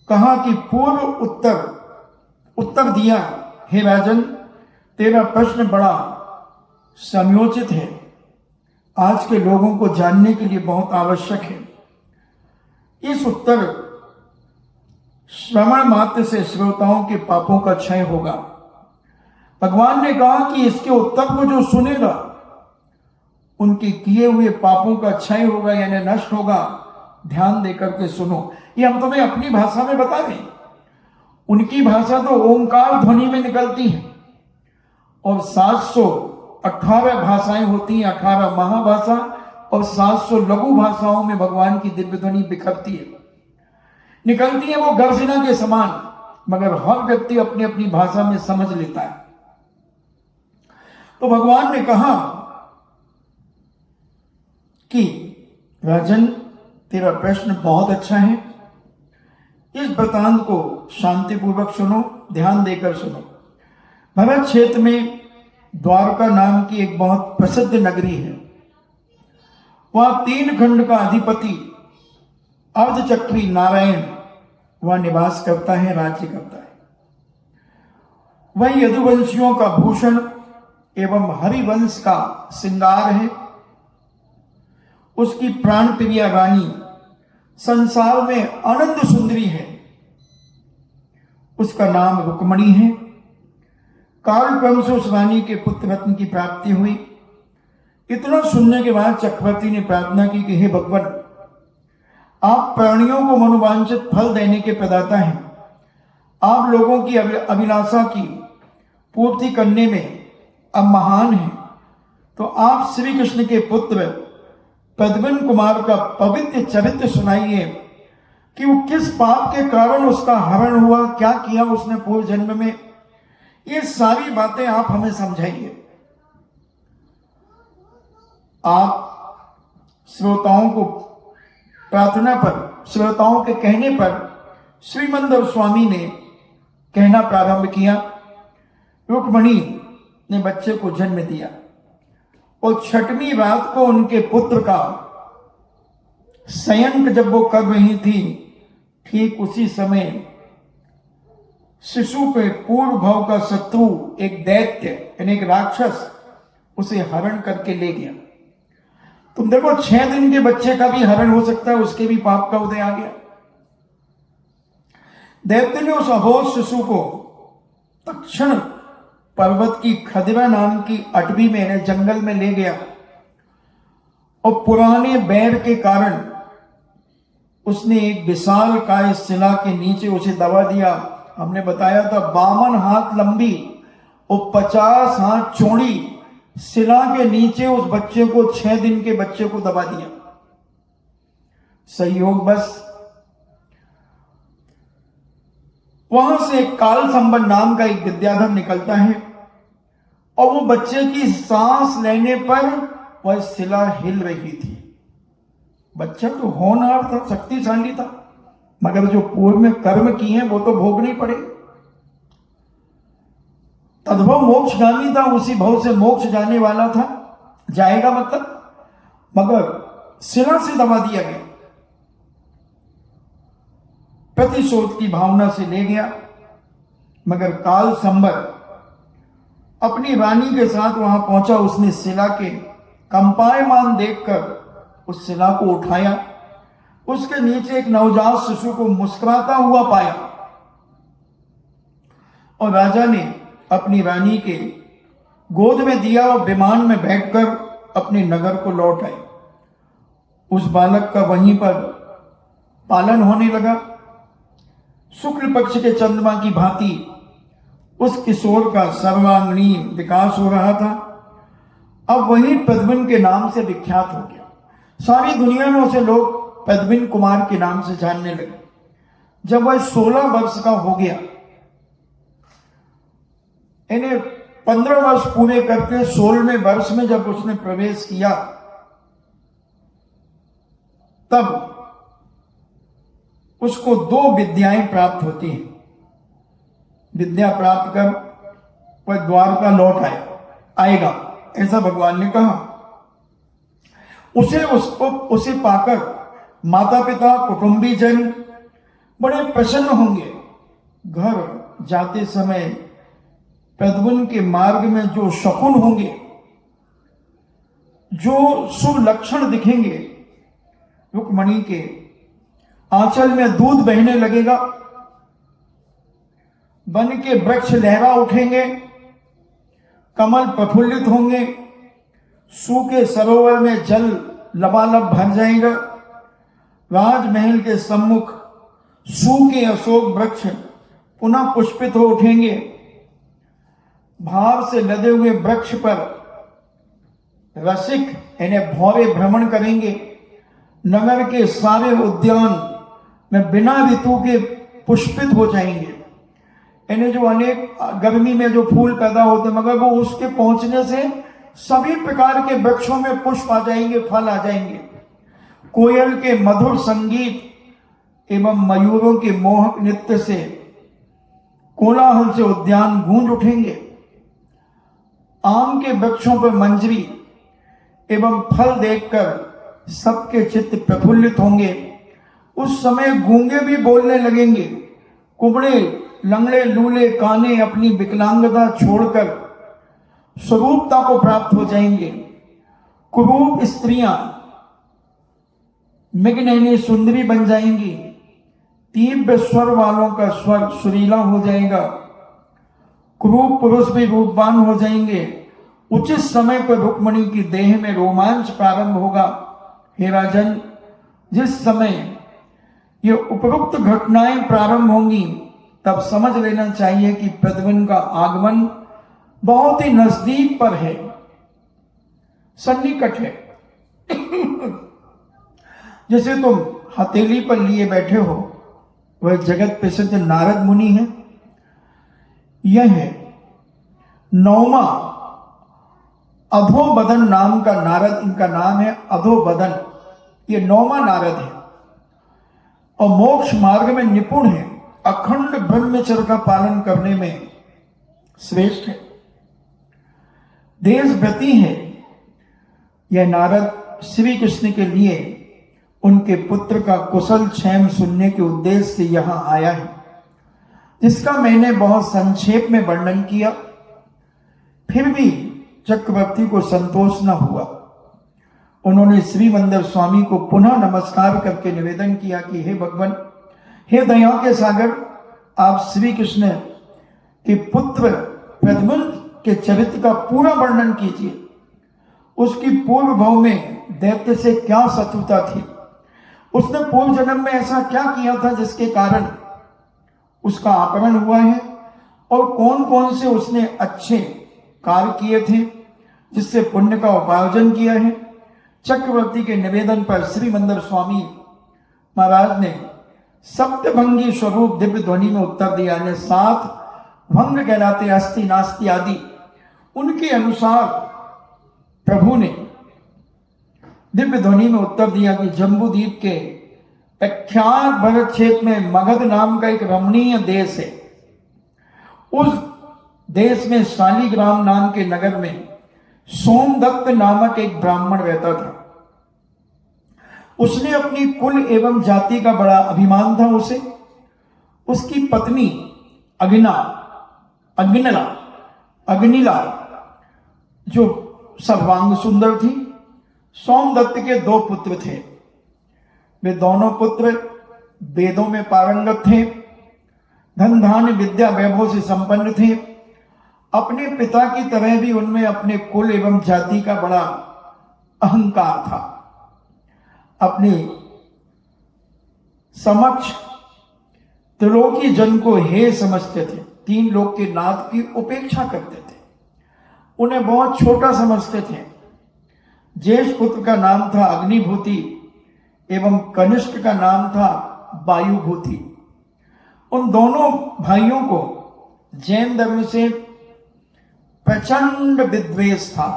A: कहा कि पूर्व उत्तर दिया, हे राजन, तेरा प्रश्न बड़ा समयोचित है, आज के लोगों को जानने के लिए बहुत आवश्यक है। इस उत्तर श्रवण मात्र से श्रोताओं के पापों का क्षय होगा। भगवान ने कहा कि इसके उत्तर को जो सुनेगा उनके किए हुए पापों का क्षय होगा, यानी नष्ट होगा। ध्यान देकर के सुनो, ये हम तुम्हें अपनी भाषा में बता दें। उनकी भाषा तो ओंकार ध्वनि में निकलती है और 718 भाषाएं होती हैं, 18 महाभाषा और 700 लघु भाषाओं में भगवान की दिव्य ध्वनि बिखरती है, निकलती है वो गर्जना के समान, मगर हर व्यक्ति अपनी अपनी भाषा में समझ लेता है। तो भगवान ने कहा कि राजन, तेरा प्रश्न बहुत अच्छा है, इस वृतांत को शांतिपूर्वक सुनो, ध्यान देकर सुनो। भरत क्षेत्र में द्वारका नाम की एक बहुत प्रसिद्ध नगरी है। वहां 3 खंड का अधिपति अर्धचक्री नारायण वह निवास करता है, राज्य करता है। वह यदुवंशियों का भूषण एवं हरिवंश का श्रृंगार है। उसकी प्राण प्रिया रानी संसार में आनंद सुंदरी है। उसका नाम रुक्मणी है। काल क्रम से उस रानी के पुत्र रत्न की प्राप्ति हुई। इतना सुनने के बाद चक्रवर्ती ने प्रार्थना की कि हे भगवान, आप प्राणियों को मनोवांछित फल देने के प्रदाता हैं। आप लोगों की अभिलाषा की पूर्ति करने में अब महान हैं। तो आप श्री कृष्ण के पुत्र प्रद्युम्न कुमार का पवित्र चरित्र सुनाइए कि वो किस पाप के कारण उसका हरण हुआ, क्या किया उसने पूर्व जन्म में, ये सारी बातें आप हमें समझाइए। आप श्रोताओं को प्रार्थना पर, श्रोताओं के कहने पर श्रीमंदर स्वामी ने कहना प्रारंभ किया। रुक्मणी ने बच्चे को जन्म दिया और 6वीं रात को उनके पुत्र का शयन जब वो कर रही थी, ठीक उसी समय शिशु के पूर्व भाव का शत्रु एक दैत्य यानी एक राक्षस उसे हरण करके ले गया। तुम देखो, 6 दिन के बच्चे का भी हरण हो सकता है, उसके भी पाप का उदय आ गया। दैत्य ने उस अबोध शिशु को तक्षण पर्वत की खदिरा नाम की अटवी में, जंगल में ले गया और पुराने बैर के कारण उसने एक विशाल काय शिला के नीचे उसे दबा दिया। हमने बताया था 52 हाथ लंबी और 50 हाथ चौड़ी शिला के नीचे उस बच्चे को, 6 दिन के बच्चे को दबा दिया। संयोग बस वहां से एक काल संबल नाम का एक विद्याधर निकलता है और वो बच्चे की सांस लेने पर वह शिला हिल रही थी। बच्चा तो होनहार था, शक्तिशाली था, मगर जो पूर्व में कर्म किए हैं वो तो भोगने पड़े। तद्भव मोक्षगामी था, उसी भव से मोक्ष जाने वाला था, जाएगा मतलब, मगर शिला से दबा दिया गया। प्रतिशोध की भावना से ले गया, मगर काल संबर अपनी रानी के साथ वहां पहुंचा। उसने शिला के कंपायमान देखकर उस शिला को उठाया, उसके नीचे एक नवजात शिशु को मुस्कुराता हुआ पाया और राजा ने अपनी रानी के गोद में दिया और विमान में बैठकर अपने नगर को लौट आए। उस बालक का वहीं पर पालन होने लगा। शुक्ल पक्ष के चंद्रमा की भांति उस किशोर का सर्वांगीण विकास हो रहा था। अब वही प्रद्युम्न के नाम से विख्यात हो गया। सारी दुनिया में उसे लोग प्रद्युम्न कुमार के नाम से जानने लगे। जब वह 16 वर्ष का हो गया, इन्हें 15 वर्ष पूरे करके 16वें वर्ष में जब उसने प्रवेश किया, तब उसको 2 विद्याएं प्राप्त होती हैं। विद्या प्राप्त कर वह द्वारका लौट आएगा, ऐसा भगवान ने कहा। उसे पाकर माता पिता कुटुंबी जन बड़े प्रसन्न होंगे। घर जाते समय प्रद्युम्न के मार्ग में जो शकुन होंगे, जो शुभ लक्षण दिखेंगे, रुक्मणी के आंचल में दूध बहने लगेगा, वन के वृक्ष लहरा उठेंगे, कमल प्रफुल्लित होंगे, सूखे सरोवर में जल लबालब भर जाएगा, राजमहल के सम्मुख सूखे अशोक वृक्ष पुनः पुष्पित हो उठेंगे, भार से लदे हुए वृक्ष पर रसिक इन्हें भौरे भ्रमण करेंगे, नगर के सारे उद्यान में बिना ऋतु के पुष्पित हो जाएंगे। इन्हें जो अनेक गर्मी में जो फूल पैदा होते, मगर वो उसके पहुंचने से सभी प्रकार के वृक्षों में पुष्प आ जाएंगे, फल आ जाएंगे। कोयल के मधुर संगीत एवं मयूरों के मोहक नृत्य से कोलाहल से उद्यान गूंज उठेंगे। आम के वृक्षों पर मंजरी एवं फल देखकर सबके चित्त प्रफुल्लित होंगे। उस समय गूंगे भी बोलने लगेंगे, कुबड़े लंगड़े लूले काने अपनी विकलांगता छोड़कर स्वरूपता को प्राप्त हो जाएंगे। कुरूप स्त्रियां मृगनयनी सुंदरी बन जाएंगी, तीव्र स्वर वालों का स्वर सुरीला हो जाएगा, कुरूप पुरुष भी रूपवान हो जाएंगे। उचित समय पर रुक्मणी की देह में रोमांच प्रारंभ होगा। हे राजन, जिस समय ये उपरोक्त घटनाएं प्रारंभ होंगी, तब समझ लेना चाहिए कि प्रद्युम्न का आगमन बहुत ही नजदीक पर है, सन्निकट है। जैसे तुम हथेली पर लिए बैठे हो, वह जगत प्रसिद्ध नारद मुनि है। यह है 9वां अधोबदन नाम का नारद, इनका नाम है अधोबदन। ये 9वां नारद है और मोक्ष मार्ग में निपुण है, अखंड ब्रह्मचर्य का पालन करने में श्रेष्ठ है, देशव्रती है। यह नारद श्री कृष्ण के लिए उनके पुत्र का कुशल क्षेम सुनने के उद्देश्य से यहां आया है, जिसका मैंने बहुत संक्षेप में वर्णन किया। फिर भी चक्रवर्ती को संतोष न हुआ। उन्होंने श्री मंदिर स्वामी को पुनः नमस्कार करके निवेदन किया कि हे भगवान, हे दया के सागर, आप श्री कृष्ण के पुत्र प्रद्युम्न के चरित्र का पूरा वर्णन कीजिए। उसकी पूर्व भाव में दैत्य से क्या शत्रुता थी, उसने पूर्व जन्म में ऐसा क्या किया था जिसके कारण उसका अपहरण हुआ है, और कौन कौन से उसने अच्छे कार्य किए थे जिससे पुण्य का उपार्जन किया है। चक्रवर्ती के निवेदन पर श्री मंदिर स्वामी महाराज ने सप्तभंगी स्वरूप दिव्य ध्वनि में उत्तर दिया। ने 7 भंग कहलाते अस्ति नास्ति आदि, उनके अनुसार प्रभु ने दिव्य ध्वनि में उत्तर दिया कि जम्बूद्वीप के प्रख्यात भरत क्षेत्र में मगध नाम का एक रमणीय देश है। उस देश में शालिग्राम नाम के नगर में सोमदत्त नामक एक ब्राह्मण रहता था। उसने अपनी कुल एवं जाति का बड़ा अभिमान था। उसे उसकी पत्नी अग्निला जो सर्वांग सुंदर थी। सोमदत्त के 2 पुत्र थे। वे दोनों पुत्र वेदों में पारंगत थे, धन धान्य विद्या वैभव से संपन्न थे। अपने पिता की तरह भी उनमें अपने कुल एवं जाति का बड़ा अहंकार था। अपने समक्ष त्रिलोकी जन को हे समझते थे, 3 लोक के नाथ की उपेक्षा करते थे, उन्हें बहुत छोटा समझते थे। ज्येष्ठ पुत्र का नाम था अग्निभूति एवं कनिष्ठ का नाम था वायुभूति। उन दोनों भाइयों को जैन धर्म से प्रचंड विद्वेष था।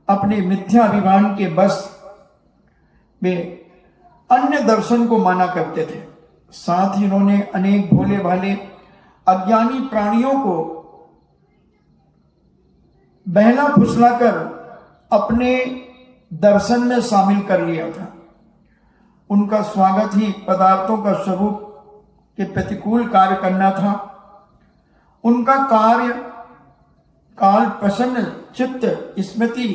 A: अपने मिथ्या अभिमान के बस वे अन्य दर्शन को माना करते थे। साथ ही इन्होंने अनेक भोले भाले अज्ञानी प्राणियों को बहला फुसलाकर अपने दर्शन में शामिल कर लिया था। उनका स्वागत ही पदार्थों का स्वरूप के प्रतिकूल कार्य करना था। उनका कार्य काल प्रसन्न चित्त स्मृति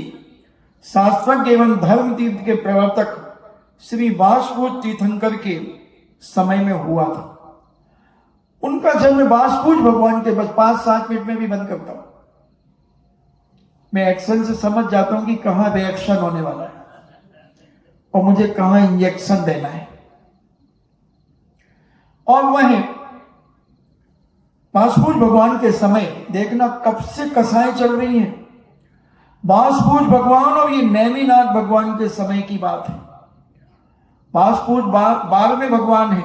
A: शास्त्रज्ञ एवं धर्म तीर्थ के प्रवर्तक श्री वासुपूज तीर्थंकर के समय में हुआ था। उनका जन्म वासुपूज भगवान के, बस 5-7 मिनट में भी बंद करता हूं। मैं एक्शन से समझ जाता हूं कि कहां रिएक्शन होने वाला है और मुझे कहां इंजेक्शन देना है। और वह वासुपूज भगवान के समय देखना कब से कसाएं चल रही हैं। वासुपूज भगवान और ये नेमिनाथ भगवान के समय की बात है। वासुपूज 12वें भगवान है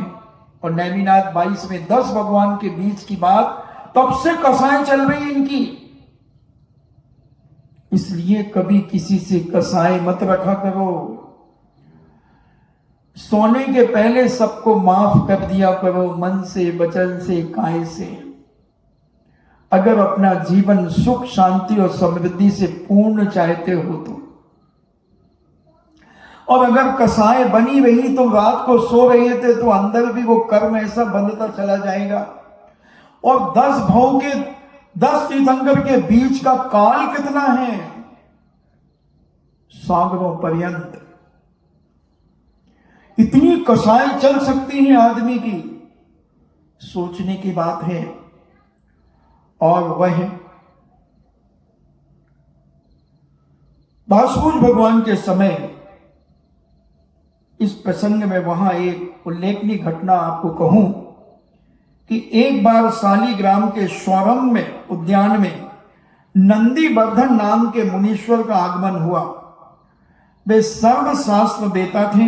A: और नेमिनाथ 22वें, 10 भगवान के बीच की बात। तब से कसाएं चल रही इनकी। इसलिए कभी किसी से कसाई मत रखा करो। सोने के पहले सबको माफ कर दिया करो, मन से, वचन से, काय से। अगर अपना जीवन सुख शांति और समृद्धि से पूर्ण चाहते हो तो। और अगर कसाई बनी रही, तो रात को सो रहे थे तो अंदर भी वो कर्म ऐसा बंधता चला जाएगा। और 10 भाव के 10 तीर्थंकर के बीच का काल कितना है? सागरों पर्यंत। इतनी कसाई चल सकती है आदमी की, सोचने की बात है। और वह वासुपूज भगवान के समय इस प्रसंग में वहां एक उल्लेखनीय घटना आपको कहूं कि एक बार शालिग्राम के स्वरम में उद्यान में नंदीवर्धन नाम के मुनीश्वर का आगमन हुआ। वे सर्वशास्त्र वेता थे,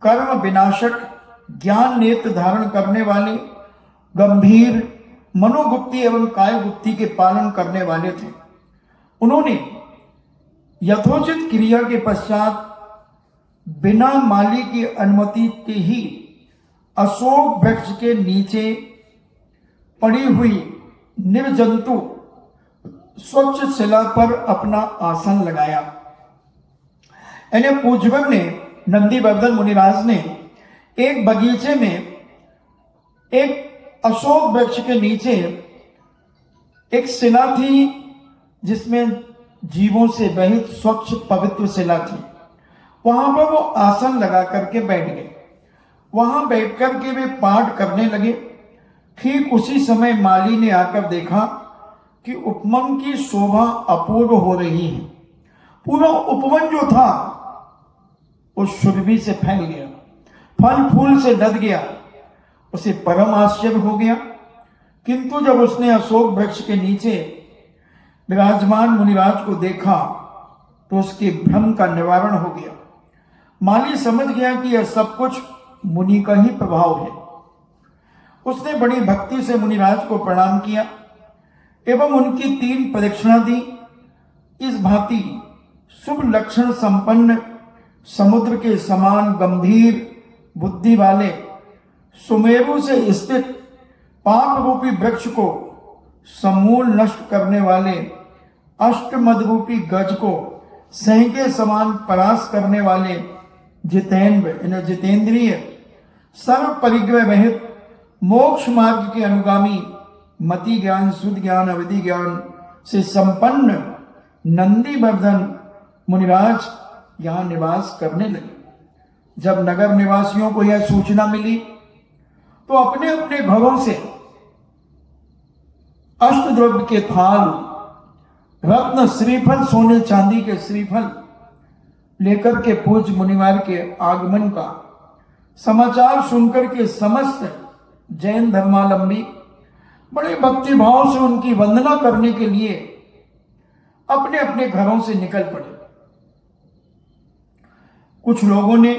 A: कर्म विनाशक, ज्ञान नेत्र धारण करने वाले, गंभीर, मनोगुप्ती एवं कायगुप्ती के पालन करने वाले थे। उन्होंने यथोचित क्रिया के पश्चात बिना माली की अनुमति के ही अशोक वृक्ष के नीचे पड़ी हुई निर्जंतु स्वच्छ शिला पर अपना आसन लगाया। यानी पूज्यवर ने, नंदीवर्धन मुनिराज ने एक बगीचे में एक अशोक वृक्ष के नीचे एक शिला थी जिसमें जीवों से रहित स्वच्छ पवित्र शिला थी। वहां पर वो आसन लगा करके बैठ गए। वहां बैठ करके वे पाठ करने लगे। ठीक उसी समय माली ने आकर देखा कि उपवन की शोभा अपूर्व हो रही है। पूरा उपवन जो था वो सुरभि से फैल गया, फल फूल से लद गया। उसे परम आश्चर्य हो गया। किंतु जब उसने अशोक वृक्ष के नीचे विराजमान मुनिराज को देखा तो उसके भ्रम का निवारण हो गया। माली समझ गया कि यह सब कुछ मुनि का ही प्रभाव है। उसने बड़ी भक्ति से मुनिराज को प्रणाम किया एवं उनकी 3 प्रदक्षिणा दी। इस भांति शुभ लक्षण संपन्न समुद्र के समान गंभीर बुद्धि वाले सुमेरु से स्थित पाप रूपी वृक्ष को समूल नष्ट करने वाले अष्टमद रूपी गज को सिंह के समान परास करने वाले जितेंद्रिय सर्व परिग्रह रहित मोक्ष मार्ग के अनुगामी मति ज्ञान शुद्ध ज्ञान अविधि ज्ञान से संपन्न नंदीवर्धन मुनिराज यहाँ निवास करने लगे। जब नगर निवासियों को यह सूचना मिली तो अपने अपने घरों से अष्टद्रव्य के थाल, रत्न, श्रीफल, सोने चांदी के श्रीफल लेकर के पूज्य मुनिवार के आगमन का समाचार सुनकर के समस्त जैन धर्मावलंबी बड़े भक्ति भाव से उनकी वंदना करने के लिए अपने अपने घरों से निकल पड़े। कुछ लोगों ने,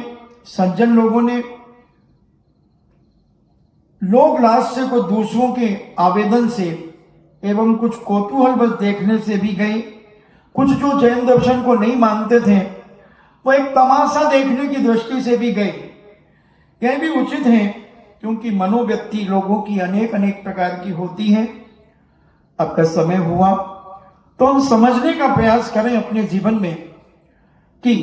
A: सज्जन लोगों ने लोग लास्य को दूसरों के आवेदन से एवं कुछ कौतूहल बस देखने से भी गए। कुछ जो जैन दर्शन को नहीं मानते थे वो एक तमाशा देखने की दृष्टि से भी गए। यह भी उचित है क्योंकि मनोव्यक्ति लोगों की अनेक अनेक प्रकार की होती है। अब का समय हुआ तो हम समझने का प्रयास करें अपने जीवन में कि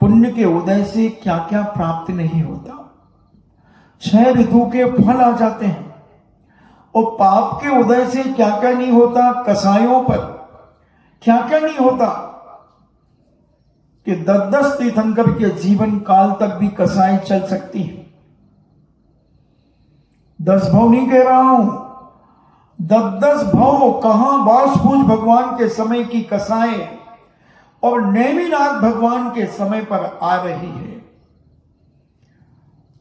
A: पुण्य के उदय से क्या क्या प्राप्त नहीं होता। 6 ऋतु के फल आ जाते हैं और पाप के उदय से क्या क्या नहीं होता। कसायों पर क्या क्या नहीं होता कि 10-10 तीर्थंकर के जीवन काल तक भी कसाई चल सकती है। 10 भव नहीं कह रहा हूं, 10-10 भव कहां वासपूज भगवान के समय की कसाएं और नेमिनाथ भगवान के समय पर आ रही है।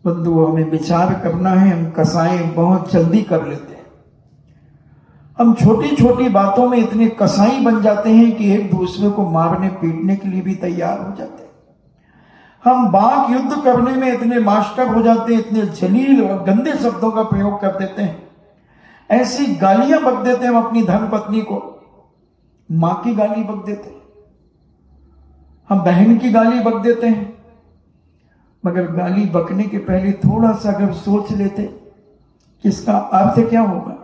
A: बंधु, हमें विचार करना है। हम कसाएं बहुत जल्दी कर लेते हैं। हम छोटी छोटी बातों में इतने कसाई बन जाते हैं कि एक दूसरे को मारने पीटने के लिए भी तैयार हो जाते हैं। हम वाक युद्ध करने में इतने मास्टर हो जाते हैं, इतने जलील और गंदे शब्दों का प्रयोग कर देते हैं। ऐसी गालियां बक देते हैं हम अपनी धर्म पत्नी को। मां की गाली बक देते हैं, हम बहन की गाली बक देते हैं। मगर गाली बकने के पहले थोड़ा सा अगर सोच लेते कि इसका अर्थ क्या होगा।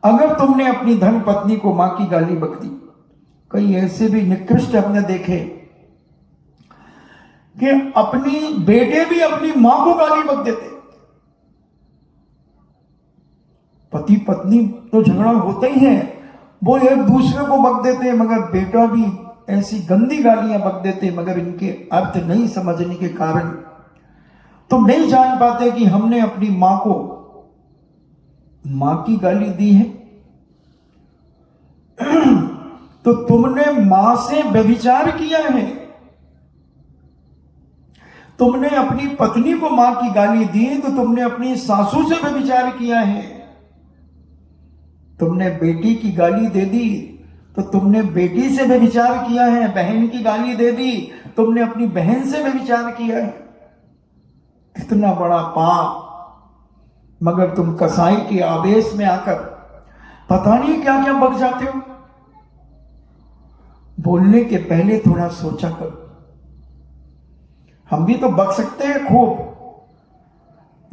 A: अगर तुमने अपनी धर्म पत्नी को मां की गाली बक दी, कई ऐसे भी निकृष्ट हमने देखे कि अपनी बेटे भी अपनी मां को गाली बक देते। पति पत्नी तो झगड़ा होता ही है, वो एक दूसरे को बक देते हैं, मगर बेटा भी ऐसी गंदी गालियां बक देते। मगर इनके अर्थ नहीं समझने के कारण तुम नहीं जान पाते कि हमने अपनी मां को मां की गाली दी है तो तुमने मां से व्यभिचार किया है। तुमने अपनी पत्नी को मां की गाली दी तो तुमने अपनी सासू से व्यभिचार किया है। तुमने बेटी की गाली दे दी तो तुमने बेटी से व्यभिचार किया है। बहन की गाली दे दी, तुमने अपनी बहन से व्यभिचार किया है। कितना बड़ा पाप। मगर तुम कसाई के आवेश में आकर पता नहीं क्या क्या बक जाते हो। बोलने के पहले थोड़ा सोचा करो। हम भी तो बक सकते हैं खूब,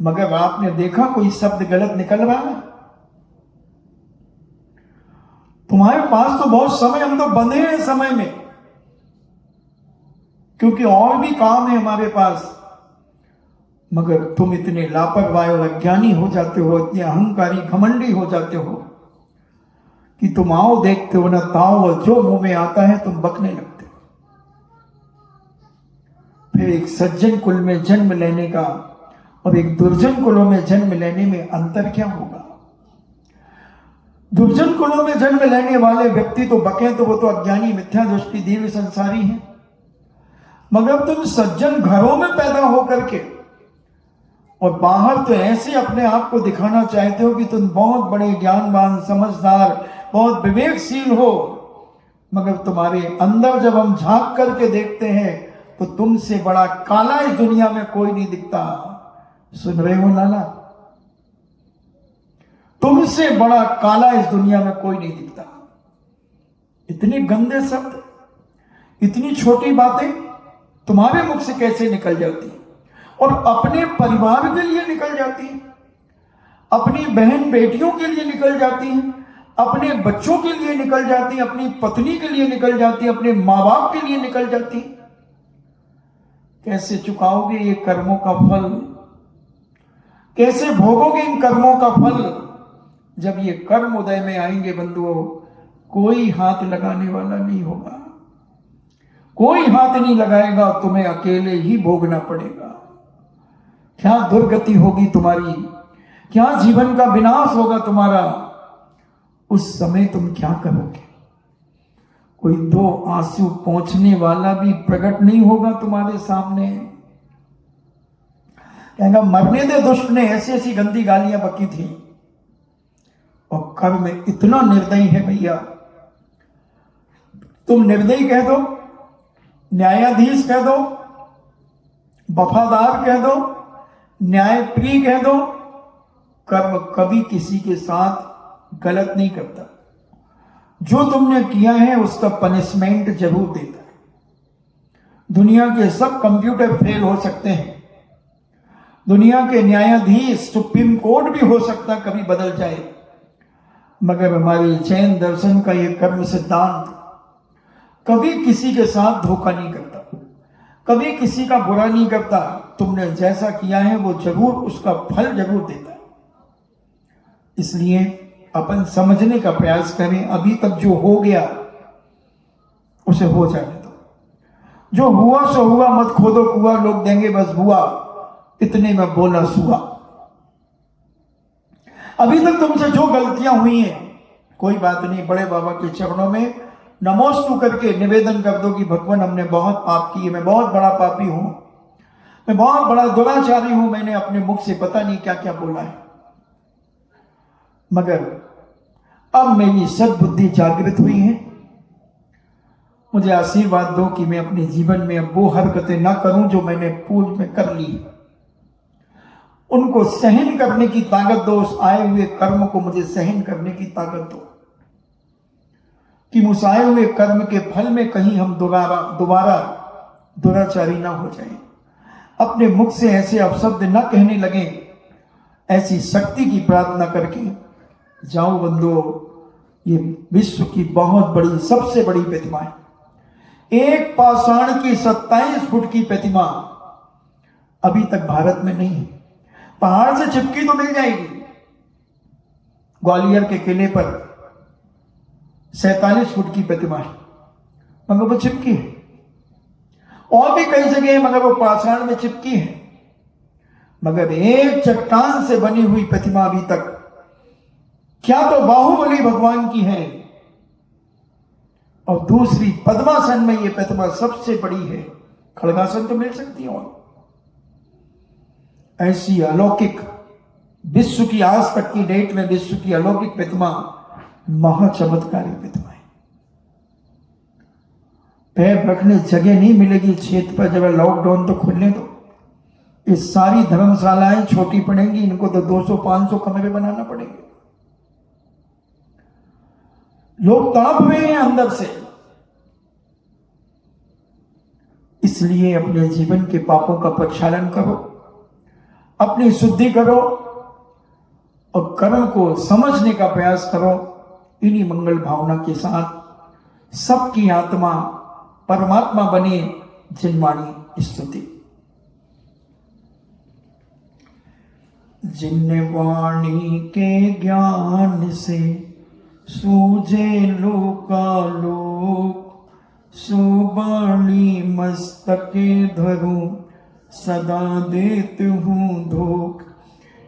A: मगर आपने देखा कोई शब्द गलत निकल रहा है? तुम्हारे पास तो बहुत समय, हम तो बंधे हैं समय में, क्योंकि और भी काम है हमारे पास। मगर तुम इतने लापरवाह और अज्ञानी हो जाते हो, इतने अहंकारी घमंडी हो जाते हो कि तुम आओ देखते हो ना ताओ, और जो मुंह में आता है तुम बकने लगते हो। फिर एक सज्जन कुल में जन्म लेने का और एक दुर्जन कुलों में जन्म लेने में अंतर क्या होगा? दुर्जन कुलों में जन्म लेने वाले व्यक्ति तो बके तो वो तो अज्ञानी, मिथ्या दृष्टि, दिव्य संसारी हैं। मगर तुम सज्जन घरों में पैदा होकर के और बाहर तो ऐसे अपने आप को दिखाना चाहते हो कि तुम बहुत बड़े ज्ञानवान, समझदार, बहुत विवेकशील हो, मगर तुम्हारे अंदर जब हम झांक करके देखते हैं तो तुमसे बड़ा काला इस दुनिया में कोई नहीं दिखता। सुन रहे हो लाला? तुमसे बड़ा काला इस दुनिया में कोई नहीं दिखता। इतने गंदे शब्द, इतनी छोटी बातें तुम्हारे मुख से कैसे निकल जाती और अपने परिवार के लिए निकल जाती, अपनी बहन बेटियों के लिए निकल जाती हैं, अपने बच्चों के लिए निकल जाती, अपनी पत्नी के लिए निकल जाती, अपने माँ बाप के लिए निकल जाती। कैसे चुकाओगे ये कर्मों का फल? कैसे भोगोगे इन कर्मों का फल? जब ये कर्म उदय में आएंगे बंधुओं, कोई हाथ लगाने वाला नहीं होगा, कोई हाथ नहीं लगाएगा, तुम्हें अकेले ही भोगना पड़ेगा। क्या दुर्गति होगी तुम्हारी, क्या जीवन का विनाश होगा तुम्हारा। उस समय तुम क्या करोगे? कोई दो आंसू पहुंचने वाला भी प्रकट नहीं होगा तुम्हारे सामने। कहेगा मरने दे दुष्ट ने, ऐसी ऐसी गंदी गालियां बकी थी। और कर्म इतना निर्दयी है भैया, तुम निर्दयी कह दो, न्यायाधीश कह दो, वफादार कह दो, न्यायप्रिय कह दो, कर्म कभी किसी के साथ गलत नहीं करता। जो तुमने किया है उसका पनिशमेंट जरूर देता है। दुनिया के सब कंप्यूटर फेल हो सकते हैं, दुनिया के न्यायाधीश, सुप्रीम कोर्ट भी हो सकता कभी बदल जाए, मगर हमारे जैन दर्शन का यह कर्म सिद्धांत कभी किसी के साथ धोखा नहीं करता, कभी किसी का बुरा नहीं करता। तुमने जैसा किया है वो जरूर उसका फल जरूर देता है। इसलिए अपन समझने का प्रयास करें। अभी तक जो हो गया उसे हो जाने दो, जो हुआ सो हुआ, मत खोदो कुआं, लोग देंगे बस हुआ, इतने में बोला सुआ। अभी तक तुमसे जो गलतियां हुई हैं कोई बात नहीं, बड़े बाबा के चरणों में नमोस्तु करके निवेदन कर दो कि भगवान हमने बहुत पाप किए, मैं बहुत बड़ा पापी हूं, मैं बहुत बड़ा दुराचारी हूं, मैंने अपने मुख से पता नहीं क्या क्या बोला है, मगर अब मेरी सद्बुद्धि जागृत हुई है। मुझे आशीर्वाद दो कि मैं अपने जीवन में अब वो हरकतें ना करूं जो मैंने पूर्व में कर ली। उनको सहन करने की ताकत दो, उस आए हुए कर्म को मुझे सहन करने की ताकत दो, कि उस आए हुए कर्म के फल में कहीं हम दोबारा दुराचारी ना हो जाएं, अपने मुख से ऐसे अपशब्द ना कहने लगे। ऐसी शक्ति की प्रार्थना करके जाओ बंधुओं। ये विश्व की बहुत बड़ी, सबसे बड़ी प्रतिमा है। एक पाषाण की 27 फुट की प्रतिमा अभी तक भारत में नहीं है। पहाड़ से चिपकी तो मिल जाएगी, ग्वालियर के किले पर 47 फुट की प्रतिमा है, मगर वो चिपकी है। और भी कई जगह है मगर वो पाषाण में चिपकी है। मगर एक चट्टान से बनी हुई प्रतिमा अभी तक, क्या तो बाहुबली भगवान की है और दूसरी पद्मासन में ये प्रतिमा सबसे बड़ी है। खड़गासन तो मिल सकती है, और ऐसी अलौकिक, विश्व की आज तक की डेट में विश्व की अलौकिक प्रतिमा, महाचमत्कारी प्रतिमा है। पैर रखने जगह नहीं मिलेगी क्षेत्र पर। जब लॉकडाउन तो खुलने दो, ये सारी धर्मशालाएं छोटी पड़ेंगी, इनको तो 200-500 कमरे बनाना पड़ेंगे। लोग तड़प रहे हैं अंदर से। इसलिए अपने जीवन के पापों का प्रक्षालन करो, अपनी शुद्धि करो और कर्म को समझने का प्रयास करो। इन्हीं मंगल भावना के साथ सबकी आत्मा परमात्मा बने। जिनवाणी स्तुति। जिनवाणी के ज्ञान से सूझे लोकालोक, सुबाणी मस्तके धरूं सदा देत हूँ धोख।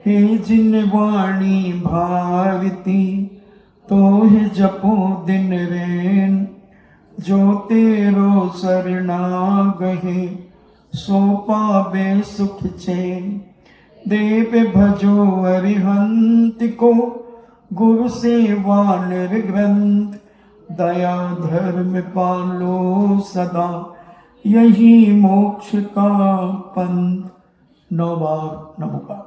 A: हे जिनवाणी भारती तो है जपो दिन रैन, जो तेरो शरणागहे सो पावे सुख चैन। देव भजो अरिहंत को गुरु सेवा निर्ग्रंथ, दया धर्म पालो सदा यही मोक्ष का पंथ। 9 बार नमोकार।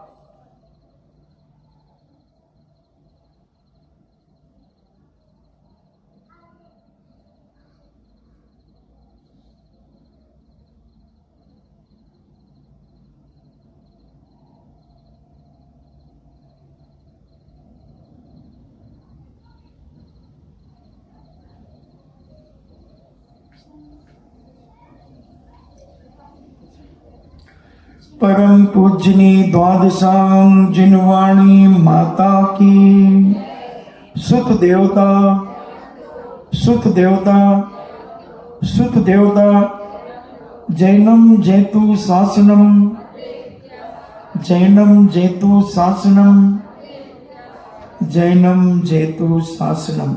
A: परम पूजनी द्वादशांग जिनवाणी माता की सुत देवता सुत देवता सुत देवता जैनम जेतु शासनम जैनम जेतु शासनम जैनम जेतु शासनम।